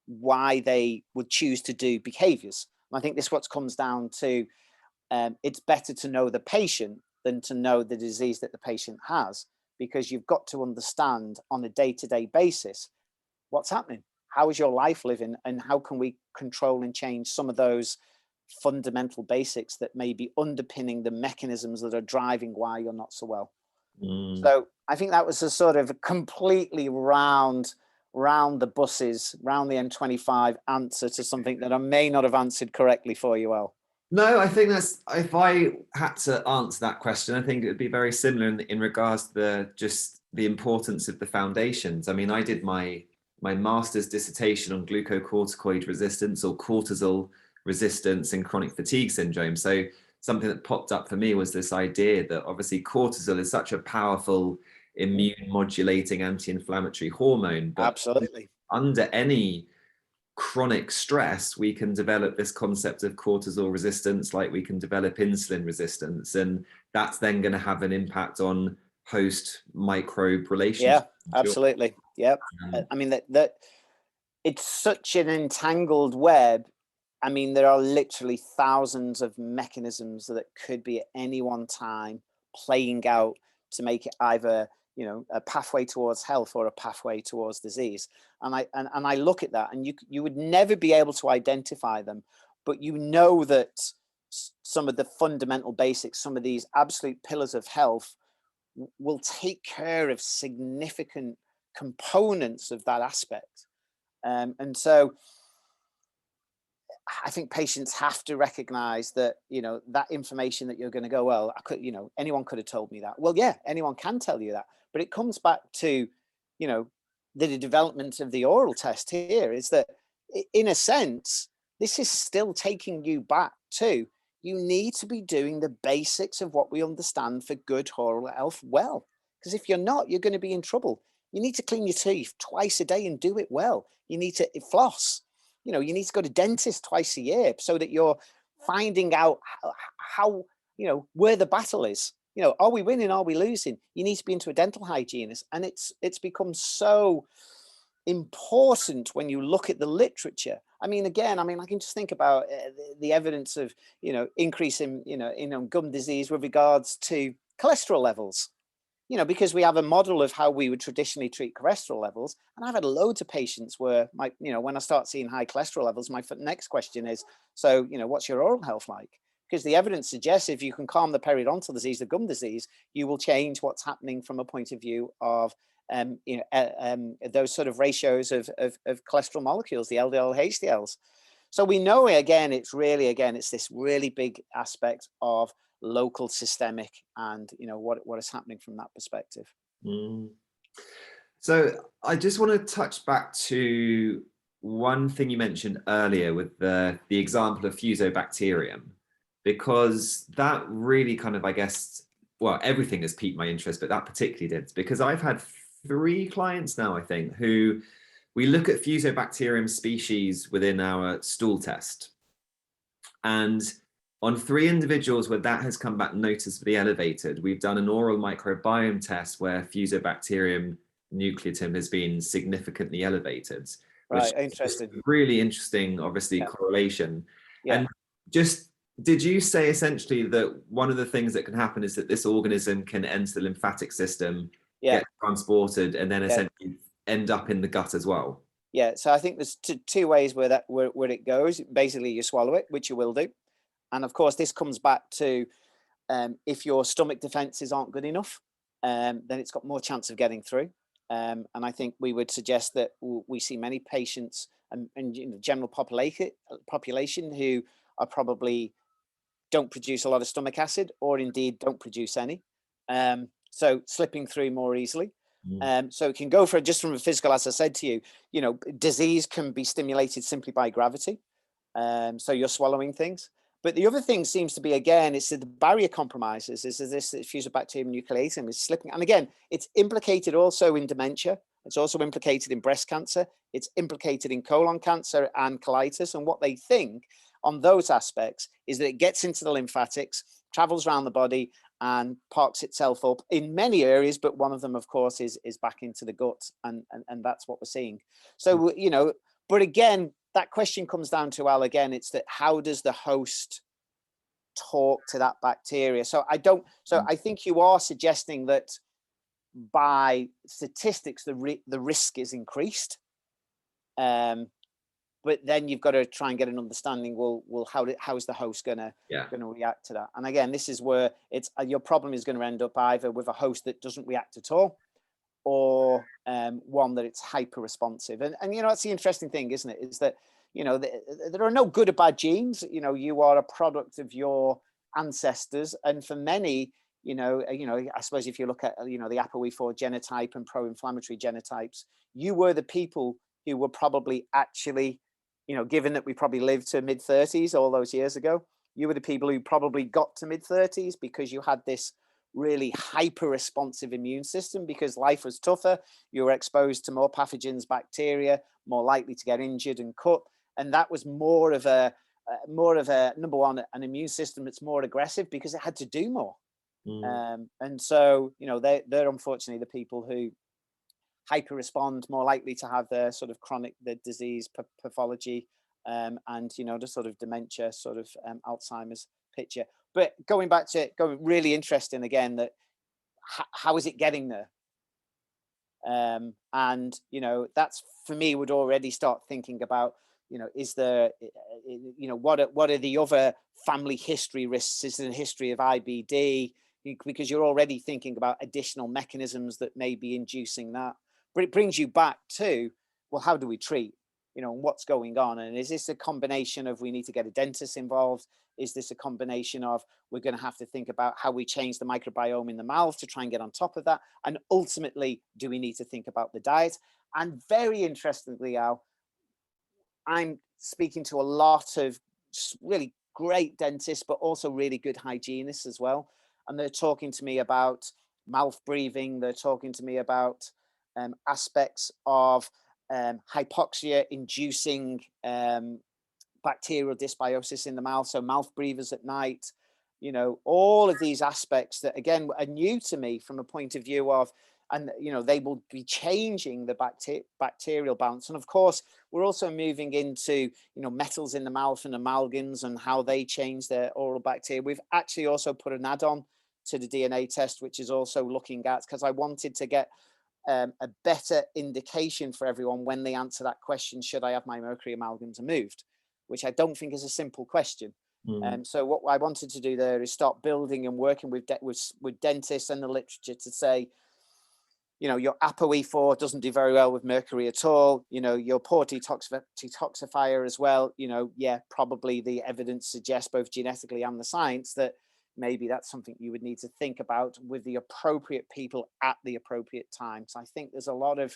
why they would choose to do behaviors. And I think this what comes down to. It's better to know the patient than to know the disease that the patient has, because you've got to understand on a day-to-day basis what's happening. How is your life living, and how can we control and change some of those fundamental basics that may be underpinning the mechanisms that are driving why you're not so well. So I think that was a sort of completely round the buses, round the M25 answer to something that I may not have answered correctly for you, Al. No, I think if I had to answer that question, I think it would be very similar in regards to just the importance of the foundations. I mean, I did my master's dissertation on glucocorticoid resistance, or cortisol resistance in chronic fatigue syndrome. So something that popped up for me was this idea that obviously cortisol is such a powerful immune modulating anti-inflammatory hormone, but absolutely, under any chronic stress, we can develop this concept of cortisol resistance, like we can develop insulin resistance, and that's then going to have an impact on host microbe relationships. Yeah, absolutely. Yeah. I mean, that it's such an entangled web, I mean, there are literally thousands of mechanisms that could be at any one time playing out to make it either, you know, a pathway towards health or a pathway towards disease. And I look at that, and you would never be able to identify them, but you know that some of the fundamental basics, some of these absolute pillars of health will take care of significant components of that aspect. And so I think patients have to recognize that, you know, that information that you're going to go, well, I could, you know, anyone could have told me that. Well, yeah, anyone can tell you that, but it comes back to, you know, the development of the oral test here is that in a sense, this is still taking you back to, you need to be doing the basics of what we understand for good oral health well, because if you're not, you're going to be in trouble. You need to clean your teeth twice a day and do it well. You need to floss. You know, you need to go to dentist twice a year so that you're finding out how, you know, where the battle is. You know, are we winning? Are we losing? You need to be into a dental hygienist. And it's become so important when you look at the literature. I mean, again, I can just think about the evidence of, you know, increase in gum disease with regards to cholesterol levels. You know, because we have a model of how we would traditionally treat cholesterol levels. And I've had loads of patients where when I start seeing high cholesterol levels, my next question is, so, you know, what's your oral health like? Because the evidence suggests if you can calm the periodontal disease, the gum disease, you will change what's happening from a point of view of, those sort of ratios of cholesterol molecules, the LDL, HDLs. So we know, it's this really big aspect of local, systemic, and, you know, what is happening from that perspective. So I just want to touch back to one thing you mentioned earlier with the example of Fusobacterium, because that really kind of, I guess, well, everything has piqued my interest, but that particularly did, because I've had 3 clients now, I think, who we look at Fusobacterium species within our stool test, and on 3 individuals where that has come back noticeably elevated, we've done an oral microbiome test where Fusobacterium nucleatum has been significantly elevated. Right, interesting. Really interesting, obviously, correlation. Yeah. And just, did you say essentially that one of the things that can happen is that this organism can enter the lymphatic system, get transported, and then essentially end up in the gut as well? Yeah, so I think there's 2 ways where it goes. Basically, you swallow it, which you will do. And of course, this comes back to if your stomach defenses aren't good enough, then it's got more chance of getting through. And I think we would suggest that we see many patients and the general population who are probably don't produce a lot of stomach acid, or indeed don't produce any. So slipping through more easily. So it can go just from a physical, as I said to you, you know, disease can be stimulated simply by gravity. So you're swallowing things. But the other thing seems to be, again, it's the barrier compromises. Is this Fusobacterium nucleatum is slipping. And again, it's implicated also in dementia. It's also implicated in breast cancer. It's implicated in colon cancer and colitis. And what they think on those aspects is that it gets into the lymphatics, travels around the body, and parks itself up in many areas. But one of them, of course, is back into the gut. And that's what we're seeing. So, you know, but again, that question comes down to, Al, again, it's that how does the host talk to that bacteria? So I think you are suggesting that by statistics, the risk is increased. But then you've got to try and get an understanding. Well, how is the host going to react to that? And again, this is where it's your problem is going to end up either with a host that doesn't react at all, or one that it's hyper responsive. And you know, that's the interesting thing, isn't it? Is that, you know, there are no good or bad genes. You know, you are a product of your ancestors, and for many, you know, I suppose if you look at, you know, the ApoE4 genotype and pro-inflammatory genotypes, you were the people who were probably actually, you know, given that we probably lived to mid-30s all those years ago, you were the people who probably got to mid-30s because you had this really hyper responsive immune system, because life was tougher. You were exposed to more pathogens, bacteria, more likely to get injured and cut. And that was more of a number one, an immune system that's more aggressive because it had to do more. And so, you know, they're unfortunately the people who hyper respond, more likely to have the sort of chronic, the disease pathology, and the sort of dementia, sort of Alzheimer's picture. But going back to it, really interesting again, that how is it getting there? And that's, for me, would already start thinking about, is there, what are the other family history risks? Is there a history of IBD? Because you're already thinking about additional mechanisms that may be inducing that. But it brings you back to, well, how do we treat? What's going on? And is this a combination of we need to get a dentist involved? Is this a combination of we're going to have to think about how we change the microbiome in the mouth to try and get on top of that? And ultimately, do we need to think about the diet? And very interestingly, Al, I'm speaking to a lot of really great dentists, but also really good hygienists as well. And they're talking to me about mouth breathing. They're talking to me about aspects of hypoxia inducing bacterial dysbiosis in the mouth, so mouth breathers at night, all of these aspects that, again, are new to me from a point of view of, and they will be changing the bacterial balance. And of course, we're also moving into metals in the mouth and amalgams and how they change their oral bacteria. We've actually also put an add-on to the DNA test, which is also looking at, because I wanted to get a better indication for everyone when they answer that question, should I have my mercury amalgams removed? Which I don't think is a simple question. So what I wanted to do there is start building and working with dentists and the literature to say, your ApoE4 doesn't do very well with mercury at all. Your poor detoxifier as well. Yeah, probably the evidence suggests, both genetically and the science, that maybe that's something you would need to think about with the appropriate people at the appropriate time. So I think there's a lot of,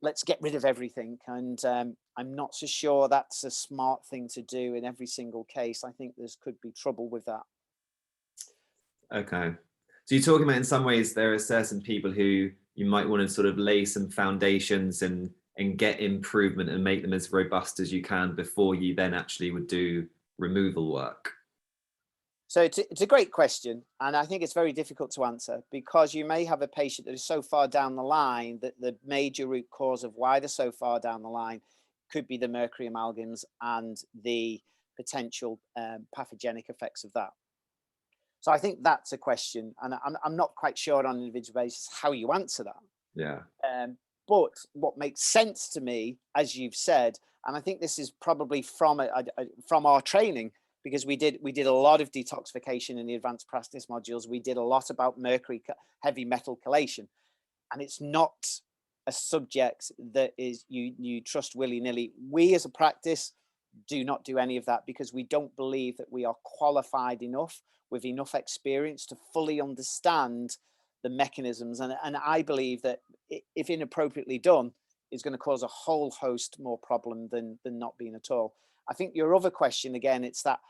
let's get rid of everything. And I'm not so sure that's a smart thing to do in every single case. I think there could be trouble with that. Okay. So you're talking about, in some ways, there are certain people who you might want to sort of lay some foundations and get improvement and make them as robust as you can before you then actually would do removal work. So it's a great question. And I think it's very difficult to answer, because you may have a patient that is so far down the line that the major root cause of why they're so far down the line could be the mercury amalgams and the potential pathogenic effects of that. So I think that's a question. And I'm not quite sure on an individual basis how you answer that. Yeah. But what makes sense to me, as you've said, and I think this is probably from our training, because we did a lot of detoxification in the advanced practice modules. We did a lot about mercury heavy metal chelation, and it's not a subject that is you trust willy-nilly. We as a practice do not do any of that, because we don't believe that we are qualified enough with enough experience to fully understand the mechanisms. And I believe that if inappropriately done, is going to cause a whole host more problem than not being at all. I think your other question, again, it's that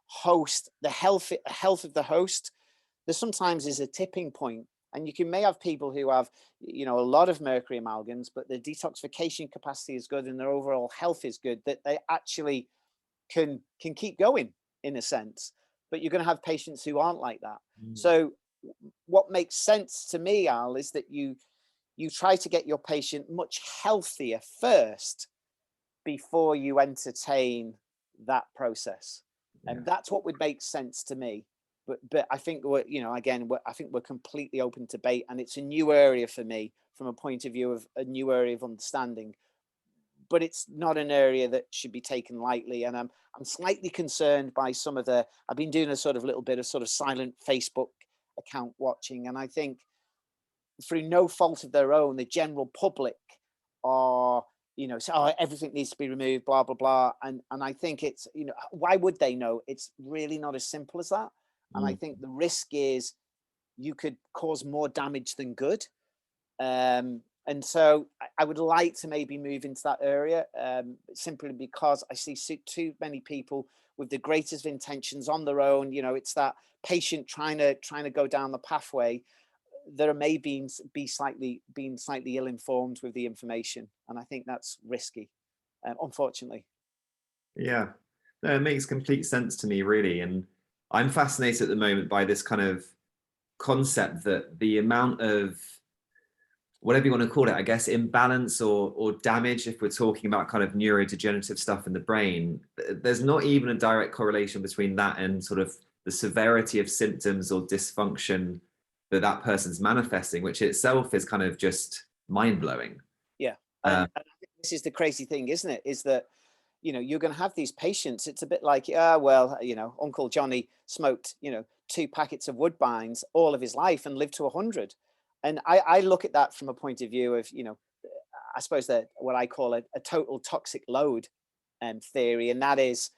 host, the health of the host. There sometimes is a tipping point, and may have people who have, a lot of mercury amalgams, but their detoxification capacity is good and their overall health is good, that they actually can keep going in a sense. But you're going to have patients who aren't like that. So what makes sense to me, Al, is that you try to get your patient much healthier first before you entertain that process. And that's what would make sense to me. But I think I think we're completely open to debate, and it's a new area for me from a point of view of a new area of understanding. But it's not an area that should be taken lightly. And I'm slightly concerned by some of I've been doing a sort of little bit of sort of silent Facebook account watching, and I think through no fault of their own, the general public are, so everything needs to be removed, blah, blah, blah. And I think it's, why would they know? It's really not as simple as that. And I think the risk is you could cause more damage than good. And so I would like to maybe move into that area, simply because I see too many people with the greatest of intentions on their own. It's that patient trying to go down the pathway that may be slightly ill-informed with the information. And I think that's risky, unfortunately. Yeah, no, it makes complete sense to me, really. And I'm fascinated at the moment by this kind of concept that the amount of whatever you want to call it, I guess, imbalance or damage, if we're talking about kind of neurodegenerative stuff in the brain, there's not even a direct correlation between that and sort of the severity of symptoms or dysfunction that person's manifesting, which itself is kind of just mind-blowing. Yeah. And I think this is the crazy thing, isn't it? Is that, you're going to have these patients. It's a bit like, well, Uncle Johnny smoked, 2 packets of Woodbines all of his life and lived to 100. And I look at that from a point of view of, I suppose that what I call a total toxic load theory. And that is,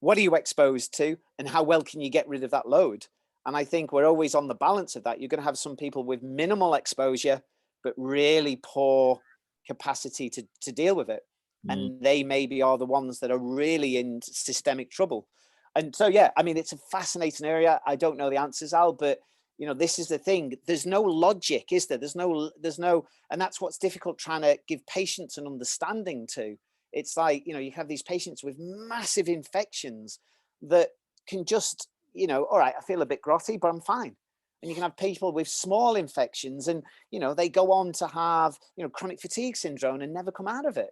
what are you exposed to and how well can you get rid of that load? And I think we're always on the balance of that. You're going to have some people with minimal exposure, but really poor capacity to deal with it. And they maybe are the ones that are really in systemic trouble. And so, yeah, I mean, it's a fascinating area. I don't know the answers, Al, but this is the thing. There's no logic, is there? There's no, and that's what's difficult trying to give patients an understanding to. It's like, you have these patients with massive infections that can just, all right, I feel a bit grotty, but I'm fine. And you can have people with small infections and, they go on to have, chronic fatigue syndrome and never come out of it.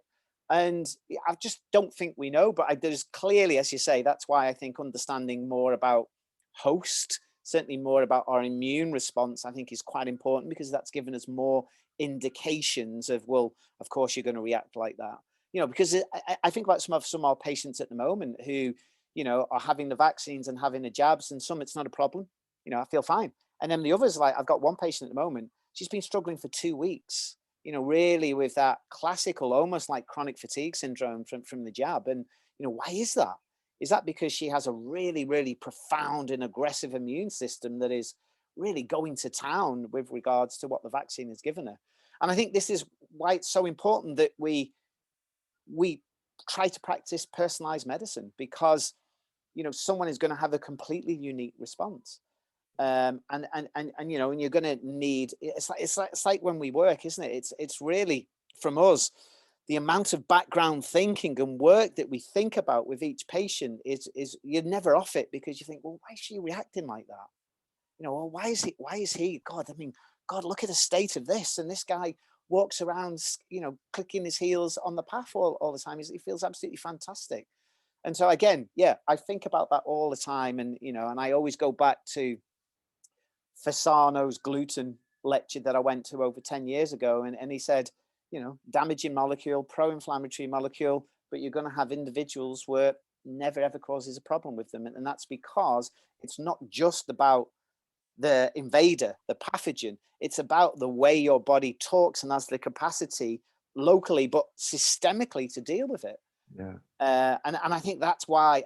And I just don't think we know, but there's clearly, as you say, that's why I think understanding more about host, certainly more about our immune response, I think is quite important, because that's given us more indications of, well, of course you're going to react like that. Because I think about some of our patients at the moment who, are having the vaccines and having the jabs, and some it's not a problem. I feel fine. And then the others, like I've got one patient at the moment, she's been struggling for 2 weeks, really with that classical, almost like chronic fatigue syndrome from the jab. And, why is that? Is that because she has a really, really profound and aggressive immune system that is really going to town with regards to what the vaccine has given her? And I think this is why it's so important that we try to practice personalized medicine, because, someone is going to have a completely unique response. And you're going to need, it's like when we work, isn't it? It's really, from us, the amount of background thinking and work that we think about with each patient is you're never off it, because you think, well, why is she reacting like that? Well, why is he, God, I mean, God, look at the state of this. And this guy walks around, clicking his heels on the path all the time. He feels absolutely fantastic. And so again, yeah, I think about that all the time. And, and I always go back to Fasano's gluten lecture that I went to over 10 years ago. And he said, damaging molecule, pro-inflammatory molecule, but you're going to have individuals where never ever causes a problem with them. And that's because it's not just about the invader, the pathogen. It's about the way your body talks and has the capacity locally, but systemically to deal with it. Yeah. And I think that's why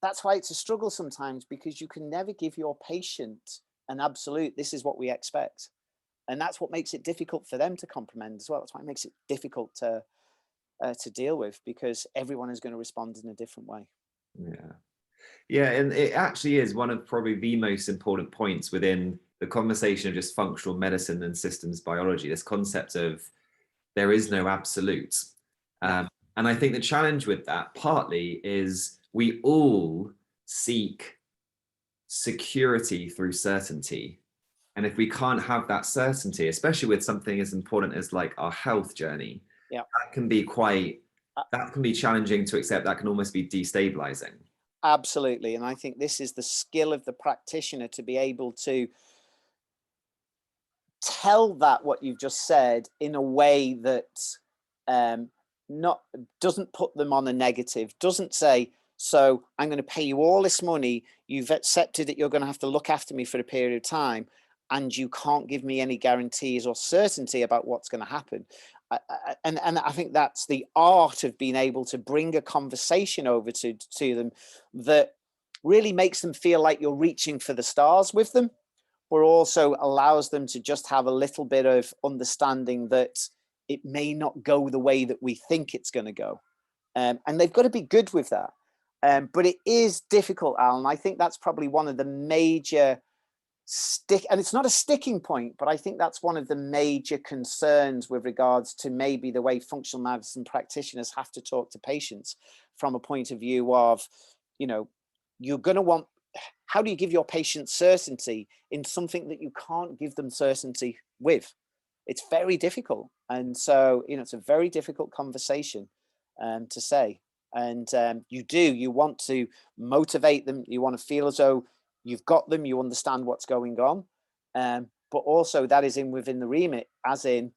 that's why it's a struggle sometimes, because you can never give your patient an absolute, this is what we expect. And that's what makes it difficult for them to comprehend as well. That's why it makes it difficult to deal with, because everyone is going to respond in a different way. Yeah, and it actually is one of probably the most important points within the conversation of just functional medicine and systems biology, this concept of there is no absolute. And I think the challenge with that partly is we all seek security through certainty. And if we can't have that certainty, especially with something as important as like our health journey, that can be challenging to accept. That can almost be destabilizing. Absolutely. And I think this is the skill of the practitioner, to be able to tell that what you've just said in a way that doesn't put them on a negative, doesn't say, so I'm going to pay you all this money, you've accepted that you're going to have to look after me for a period of time, and you can't give me any guarantees or certainty about what's going to happen. And I think that's the art of being able to bring a conversation over to them that really makes them feel like you're reaching for the stars with them, but also allows them to just have a little bit of understanding that it may not go the way that we think it's going to go. And they've got to be good with that. But it is difficult, Alan. I think that's probably one of the major and it's not a sticking point, but I think that's one of the major concerns with regards to maybe the way functional medicine practitioners have to talk to patients, from a point of view of, you're going to want how do you give your patient certainty in something that you can't give them certainty with? It's very difficult. And so, you know, it's a very difficult conversation to say. And you want to motivate them. You want to feel as though you've got them, you understand what's going on. But also that is within the remit, as in,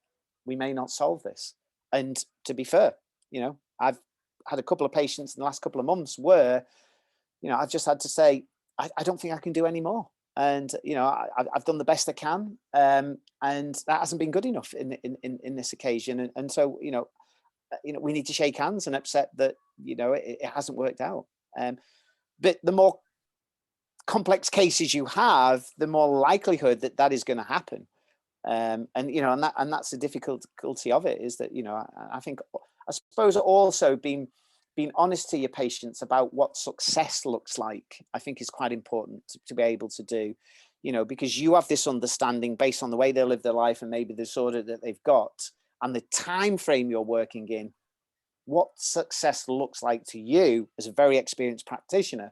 we may not solve this. And to be fair, you know, I've had a couple of patients in the last couple of months where, you know, I've just had to say, I don't think I can do any more. And, you know, I've done the best I can. And that hasn't been good enough in this occasion. And so, you know, we need to shake hands and accept that, you know, it hasn't worked out. But the more complex cases you have, the more likelihood that that is going to happen. And, you know, and that's the difficulty of it, is that, you know, I suppose also being honest to your patients about what success looks like, I think is quite important to be able to do, you know, because you have this understanding based on the way they live their life and maybe the disorder that they've got and the time frame you're working in, what success looks like to you as a very experienced practitioner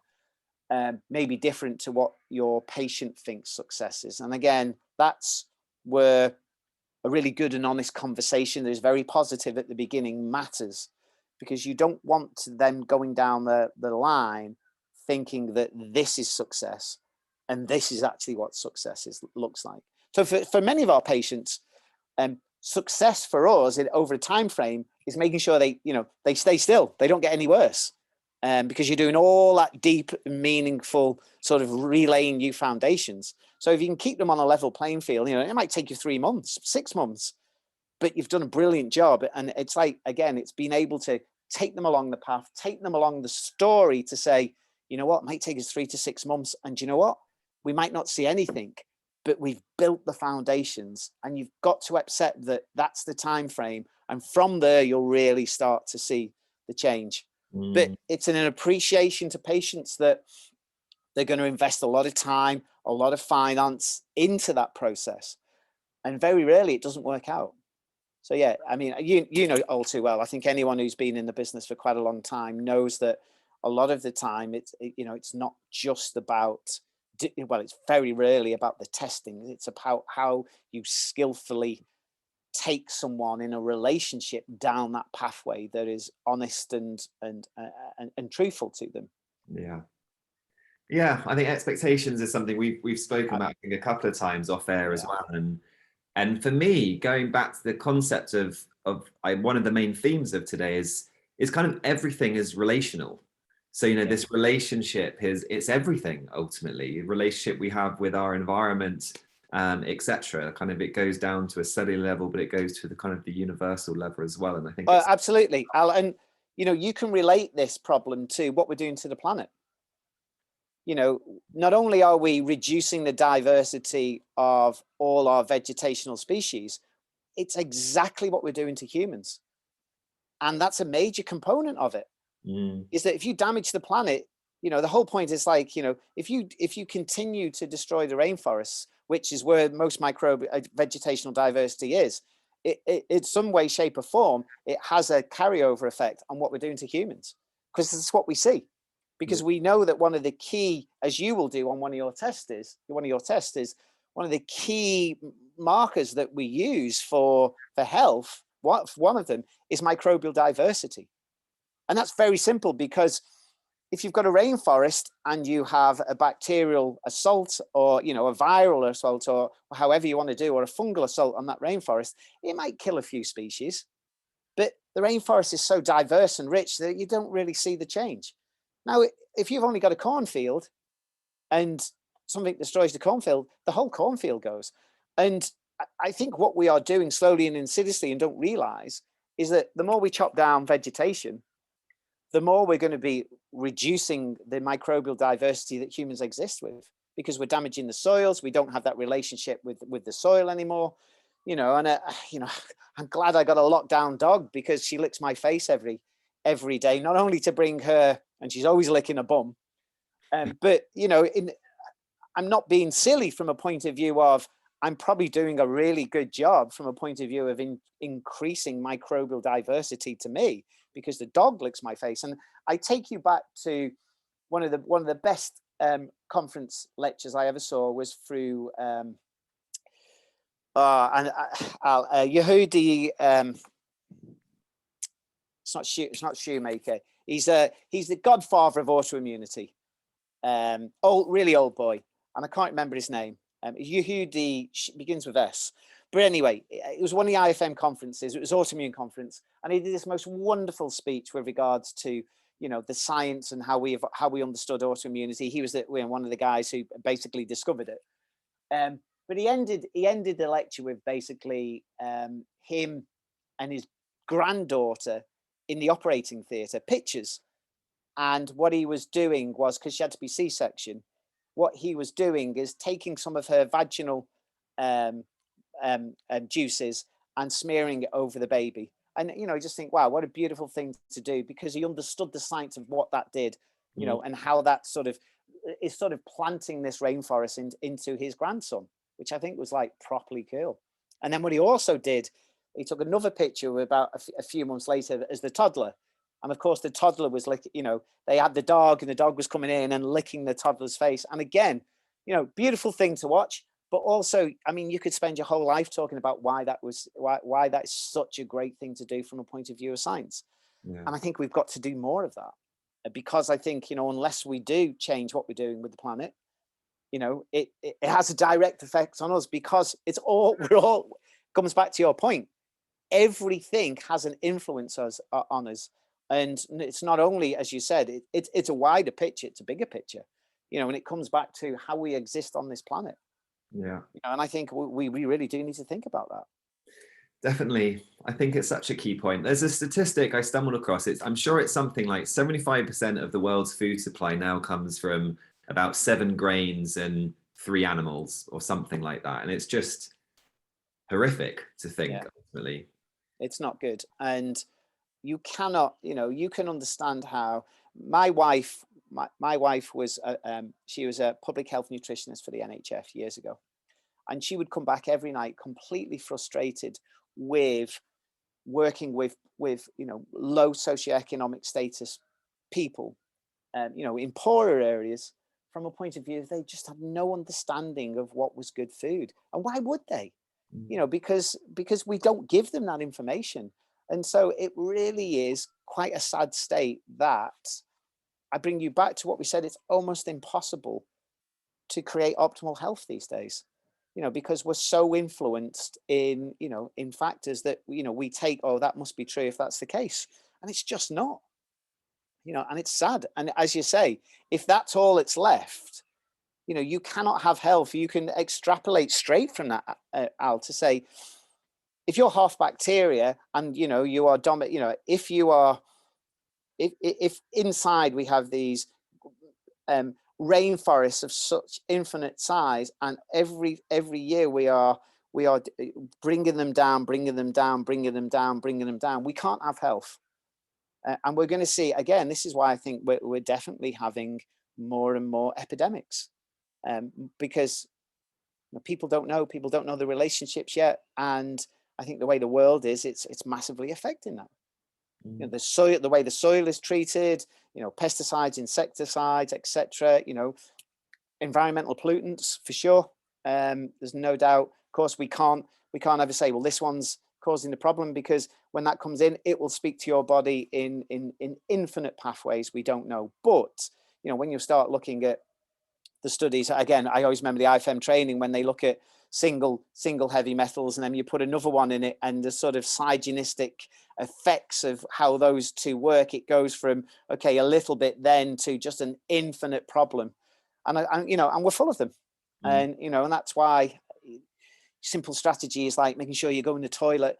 may be different to what your patient thinks success is. And again, that's where a really good and honest conversation that is very positive at the beginning matters, because you don't want them going down the line thinking that this is success and this is actually what success looks like. So for many of our patients, success for us over a time frame is making sure they stay still, they don't get any worse, because you're doing all that deep, meaningful sort of relaying new foundations. So if you can keep them on a level playing field, you know, it might take you 3 months, 6 months, but you've done a brilliant job. And it's like, again, it's being able to take them along the path, take them along the story to say, you know what, it might take us 3 to 6 months. And you know what, we might not see anything, but we've built the foundations, and you've got to accept that that's the time frame. And from there, you'll really start to see the change. But it's an appreciation to patients that they're going to invest a lot of time, a lot of finance into that process. And very rarely it doesn't work out. So yeah, I mean, you know all too well. I think anyone who's been in the business for quite a long time knows that a lot of the time it's not just about, well, it's very rarely about the testing. It's about how you skillfully take someone in a relationship down that pathway that is honest and truthful to them. Yeah, I think expectations is something we've spoken about, I think, a couple of times off air as well. And for me, going back to the concept of one of the main themes of today is kind of everything is relational. So, you know, this relationship it's everything ultimately. Relationship we have with our environment, etc. Kind of, it goes down to a cellular level, but it goes to the kind of the universal level as well. And I think absolutely, Al, and you know, you can relate this problem to what we're doing to the planet. You know, not only are we reducing the diversity of all our vegetational species, it's exactly what we're doing to humans. And that's a major component of it, is that if you damage the planet, you know, the whole point is like, you know, if you continue to destroy the rainforests, which is where most vegetational diversity is, it some way, shape or form, it has a carryover effect on what we're doing to humans, because that's what we see. Because we know that one of the key, as you will do on one of your tests is one of the key markers that we use for health. One of them is microbial diversity. And that's very simple, because if you've got a rainforest and you have a bacterial assault, or, you know, a viral assault, or however you want to do, or a fungal assault on that rainforest, it might kill a few species. But the rainforest is so diverse and rich that you don't really see the change. Now, if you've only got a cornfield and something destroys the cornfield, the whole cornfield goes. And I think what we are doing slowly and insidiously and don't realize is that the more we chop down vegetation, the more we're going to be reducing the microbial diversity that humans exist with, because we're damaging the soils. We don't have that relationship with the soil anymore, you know. And you know, I'm glad I got a lockdown dog, because she licks my face every day, not only to bring her, and she's always licking a bum, but you know, I'm not being silly from a point of view of, I'm probably doing a really good job from a point of view of increasing microbial diversity to me, because the dog licks my face. And I take you back to one of the best conference lectures I ever saw was through Yehudi. It's not Shoemaker. He's the godfather of autoimmunity. Really old boy, and I can't remember his name. Yehudi begins with S. But anyway, it was one of the IFM conferences. It was autoimmune conference, and he did this most wonderful speech with regards to, you know, the science and how we understood autoimmunity. He was one of the guys who basically discovered it. But he ended the lecture with basically him and his granddaughter in the operating theatre, pictures. And what he was doing was, because she had to be C-section, what he was doing is taking some of her vaginal juices and smearing it over the baby. And, you know, just think, wow, what a beautiful thing to do, because he understood the science of what that did, you know, and how that is planting this rainforest into his grandson, which I think was like properly cool. And then what he also did, he took another picture about a few months later as the toddler. And of course, the toddler was like, you know, they had the dog and the dog was coming in and licking the toddler's face. And again, you know, beautiful thing to watch. But also, I mean, you could spend your whole life talking about why that is such a great thing to do from a point of view of science. Yeah. And I think we've got to do more of that, because I think, you know, unless we do change what we're doing with the planet, you know, it has a direct effect on us, because we're all comes back to your point. Everything has an influence on us. And it's not only, as you said, it's a wider picture, it's a bigger picture, you know, and it comes back to how we exist on this planet. Yeah. You know, and I think we really do need to think about that. Definitely. I think it's such a key point. There's a statistic I stumbled across. I'm sure it's something like 75% of the world's food supply now comes from about 7 grains and 3 animals or something like that. And it's just horrific to think, ultimately. It's not good. And you cannot, you know, you can understand how my wife was, she was a public health nutritionist for the NHF years ago. And she would come back every night completely frustrated with working with, you know, low socioeconomic status people, you know, in poorer areas, from a point of view, they just had no understanding of what was good food. And why would they? You know, because we don't give them that information. And so it really is quite a sad state that I bring you back to what we said. It's almost impossible to create optimal health these days, you know, because we're so influenced in, you know, in factors that, you know, we take, oh, that must be true if that's the case. And it's just not, you know, and it's sad. And as you say, if that's all it's left, you know, you cannot have health. You can extrapolate straight from that, Al, to say, if you're half bacteria and, you know, you are dominant, you know, if you are, if inside we have these rainforests of such infinite size, and every year we are bringing them down, we can't have health. And we're going to see, again, this is why I think we're definitely having more and more epidemics, because people don't know the relationships yet. And I think the way the world is, it's massively affecting that. You know, the way the soil is treated, you know, pesticides, insecticides, etc. You know, environmental pollutants for sure. There's no doubt. Of course, we can't ever say, well, this one's causing the problem, because when that comes in, it will speak to your body in infinite pathways we don't know. But you know, when you start looking at the studies, again, I always remember the IFM training when they look at single heavy metals, and then you put another one in it, and the sort of synergistic effects of how those two work, it goes from, okay, a little bit then to just an infinite problem. And you know, and we're full of them. And you know, and that's why simple strategies like making sure you go in the toilet,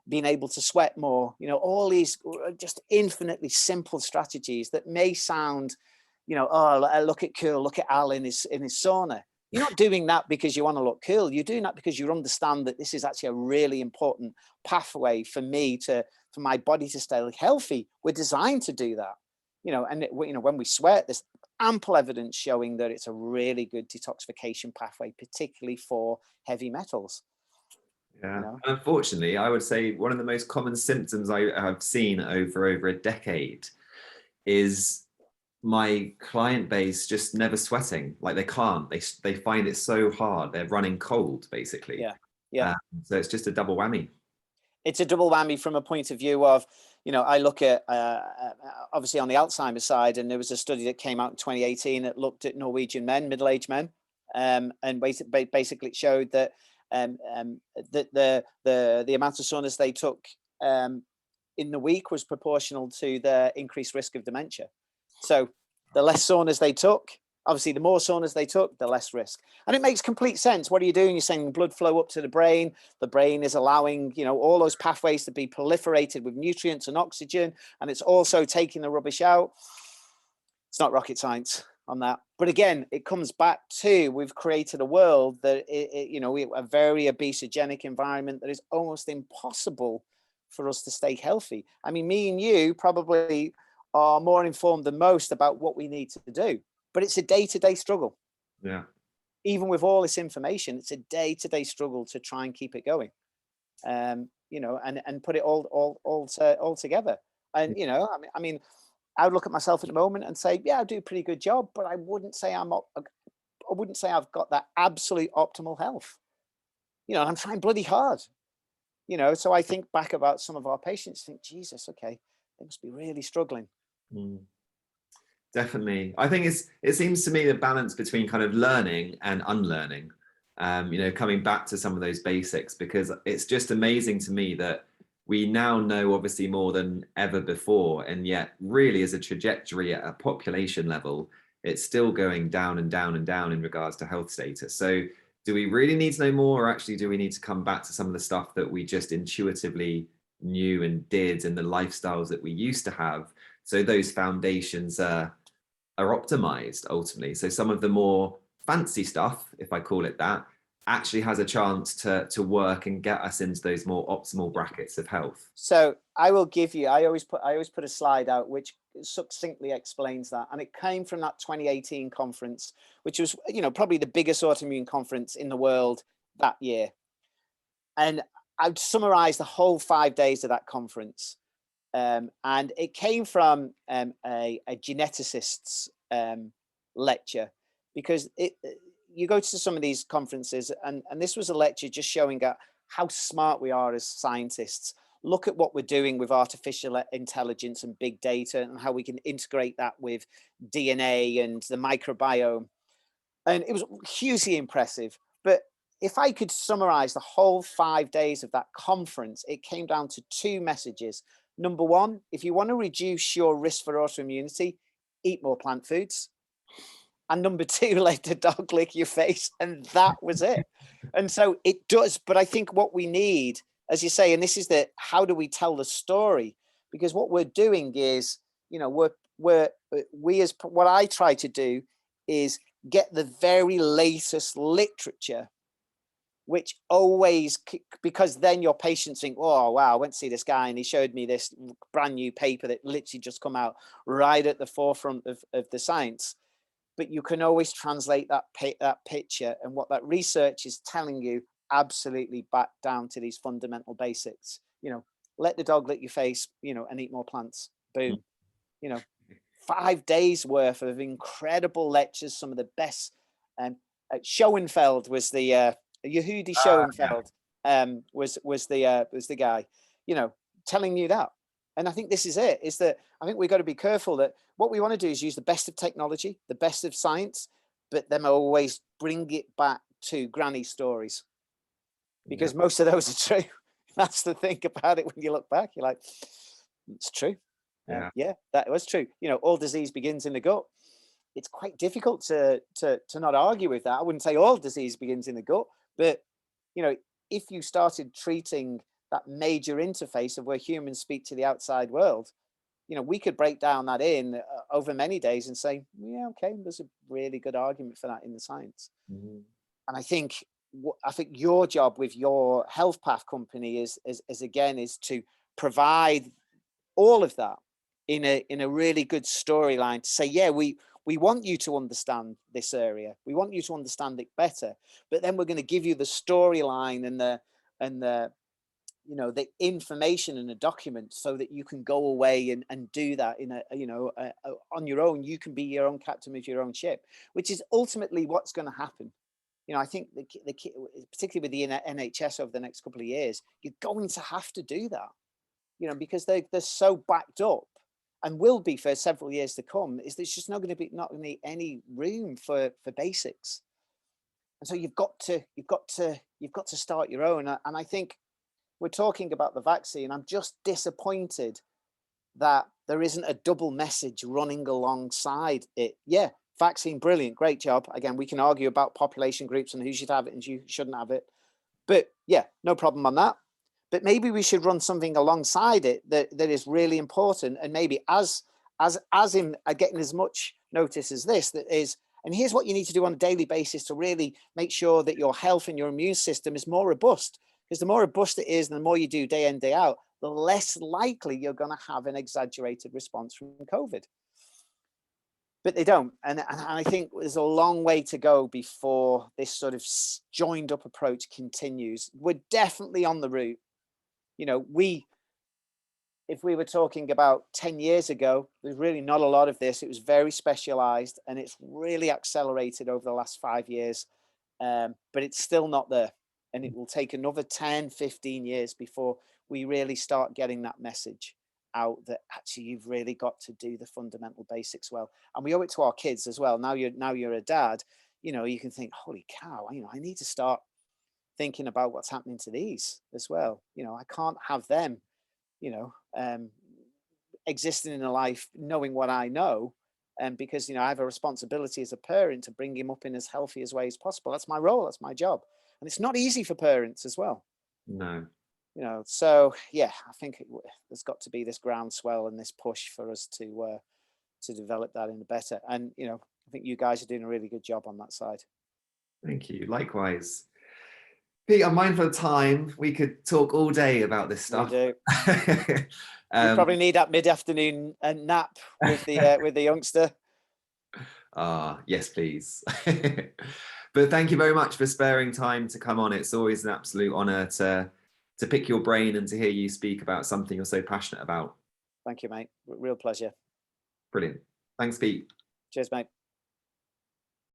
being able to sweat more, you know, all these just infinitely simple strategies that may sound, you know, oh, look at Al in his sauna. You're not doing that because you want to look cool. You're doing that because you understand that this is actually a really important pathway for my body to stay healthy. We're designed to do that, you know, and you know, when we sweat, there's ample evidence showing that it's a really good detoxification pathway, particularly for heavy metals. Yeah. You know? Unfortunately, I would say one of the most common symptoms I have seen over a decade is my client base just never sweating. Like they can't, they find it so hard. They're running cold basically. Yeah. Yeah. So it's just a double whammy. It's a double whammy from a point of view of, I look at obviously on the Alzheimer's side, and there was a study that came out in 2018 that looked at Norwegian men, middle-aged men, and basically it showed that that the amount of saunas they took in the week was proportional to their increased risk of dementia. So the less saunas they took, obviously the more saunas they took, the less risk. And it makes complete sense. What are you doing? You're sending blood flow up to the brain. The brain is allowing, all those pathways to be proliferated with nutrients and oxygen, and it's also taking the rubbish out. It's not rocket science on that. But again, it comes back to, we've created a world that, a very obesogenic environment that is almost impossible for us to stay healthy. I mean, me and you probably are more informed than most about what we need to do, but it's a day-to-day struggle. Yeah. Even with all this information, it's a day-to-day struggle to try and keep it going, and put it all together. And, I mean, I would look at myself at the moment and say, yeah, I do a pretty good job, but I wouldn't say I've got that absolute optimal health. I'm trying bloody hard, so I think back about some of our patients, think, Jesus, okay, they must be really struggling. Definitely. I think it seems to me the balance between kind of learning and unlearning, coming back to some of those basics, because it's just amazing to me that we now know obviously more than ever before, and yet really as a trajectory at a population level, it's still going down and down and down in regards to health status. So do we really need to know more, or actually do we need to come back to some of the stuff that we just intuitively knew and did, and the lifestyles that we used to have, so those foundations are optimized ultimately? So some of the more fancy stuff, if I call it that, actually has a chance to work and get us into those more optimal brackets of health. So I will give you, I always put a slide out which succinctly explains that, and it came from that 2018 conference, which was probably the biggest autoimmune conference in the world that year. And I'd summarize the whole 5 days of that conference, and it came from a geneticist's lecture, because you go to some of these conferences, and this was a lecture just showing how smart we are as scientists. Look at what we're doing with artificial intelligence and big data, and how we can integrate that with DNA and the microbiome. And it was hugely impressive. But if I could summarize the whole 5 days of that conference, it came down to two messages. Number one, if you want to reduce your risk for autoimmunity, eat more plant foods. And number two, let the dog lick your face. And that was it. And so it does. But I think what we need, as you say, and this is how do we tell the story? Because what we're doing is, what I try to do is get the very latest literature, which always, because then your patients think, oh, wow, I went to see this guy and he showed me this brand new paper that literally just come out right at the forefront of the science. But you can always translate that picture and what that research is telling you absolutely back down to these fundamental basics. Let the dog lick your face, and eat more plants. Boom. 5 days worth of incredible lectures. Some of the best. Schoenfeld was the Yehudi Schoenfeld. Was the guy, telling you that. And I think this is it, is that I think we've got to be careful that what we want to do is use the best of technology, the best of science, but then always bring it back to granny stories, because most of those are true. That's the thing about it. When you look back, you're like, it's true. Yeah, that was true. All disease begins in the gut. It's quite difficult to not argue with that. I wouldn't say all disease begins in the gut, but if you started treating that major interface of where humans speak to the outside world, we could break down that in over many days and say, yeah, okay, there's a really good argument for that in the science. Mm-hmm. And I think your job with your Healthpath company is to provide all of that in a really good storyline to say, yeah, we want you to understand this area. We want you to understand it better. But then we're going to give you the storyline and you know, the information in a document so that you can go away and do that in a, you know, on your own. You can be your own captain of your own ship, which is ultimately what's going to happen. You know, I think particularly with the NHS over the next couple of years, you're going to have to do that, you know, because they're so backed up, and will be for several years to come. Is there's just not going to be any room for basics, and so you've got to start your own. And I think we're talking about the vaccine. I'm just disappointed that there isn't a double message running alongside it. Yeah, vaccine, brilliant, great job. Again, we can argue about population groups and who should have it and who shouldn't have it. But yeah, no problem on that. But maybe we should run something alongside it that is really important. And maybe as in getting as much notice as this, that is, and here's what you need to do on a daily basis to really make sure that your health and your immune system is more robust. Because the more robust it is, and the more you do day in, day out, the less likely you're going to have an exaggerated response from COVID. But they don't. And I think there's a long way to go before this sort of joined up approach continues. We're definitely on the route. You know, if we were talking about 10 years ago, there's really not a lot of this. It was very specialized, and it's really accelerated over the last 5 years. But it's still not there. And it will take another 10, 15 years before we really start getting that message out that actually you've really got to do the fundamental basics well. And we owe it to our kids as well. Now you're a dad, you know, you can think, holy cow, you know, I need to start thinking about what's happening to these as well. You know, I can't have them, you know, existing in a life knowing what I know. And because, you know, I have a responsibility as a parent to bring him up in as healthy as way as possible. That's my role. That's my job. And it's not easy for parents as well. No. You know, so yeah, I think there's got to be this groundswell and this push for us to develop that in a better. And, you know, I think you guys are doing a really good job on that side. Thank you. Likewise. Pete, I'm mindful of time. We could talk all day about this stuff. We do. You probably need that mid-afternoon nap with the youngster. Yes, please. But thank you very much for sparing time to come on. It's always an absolute honor to pick your brain and to hear you speak about something you're so passionate about. Thank you, mate. Real pleasure. Brilliant. Thanks, Pete. Cheers, mate.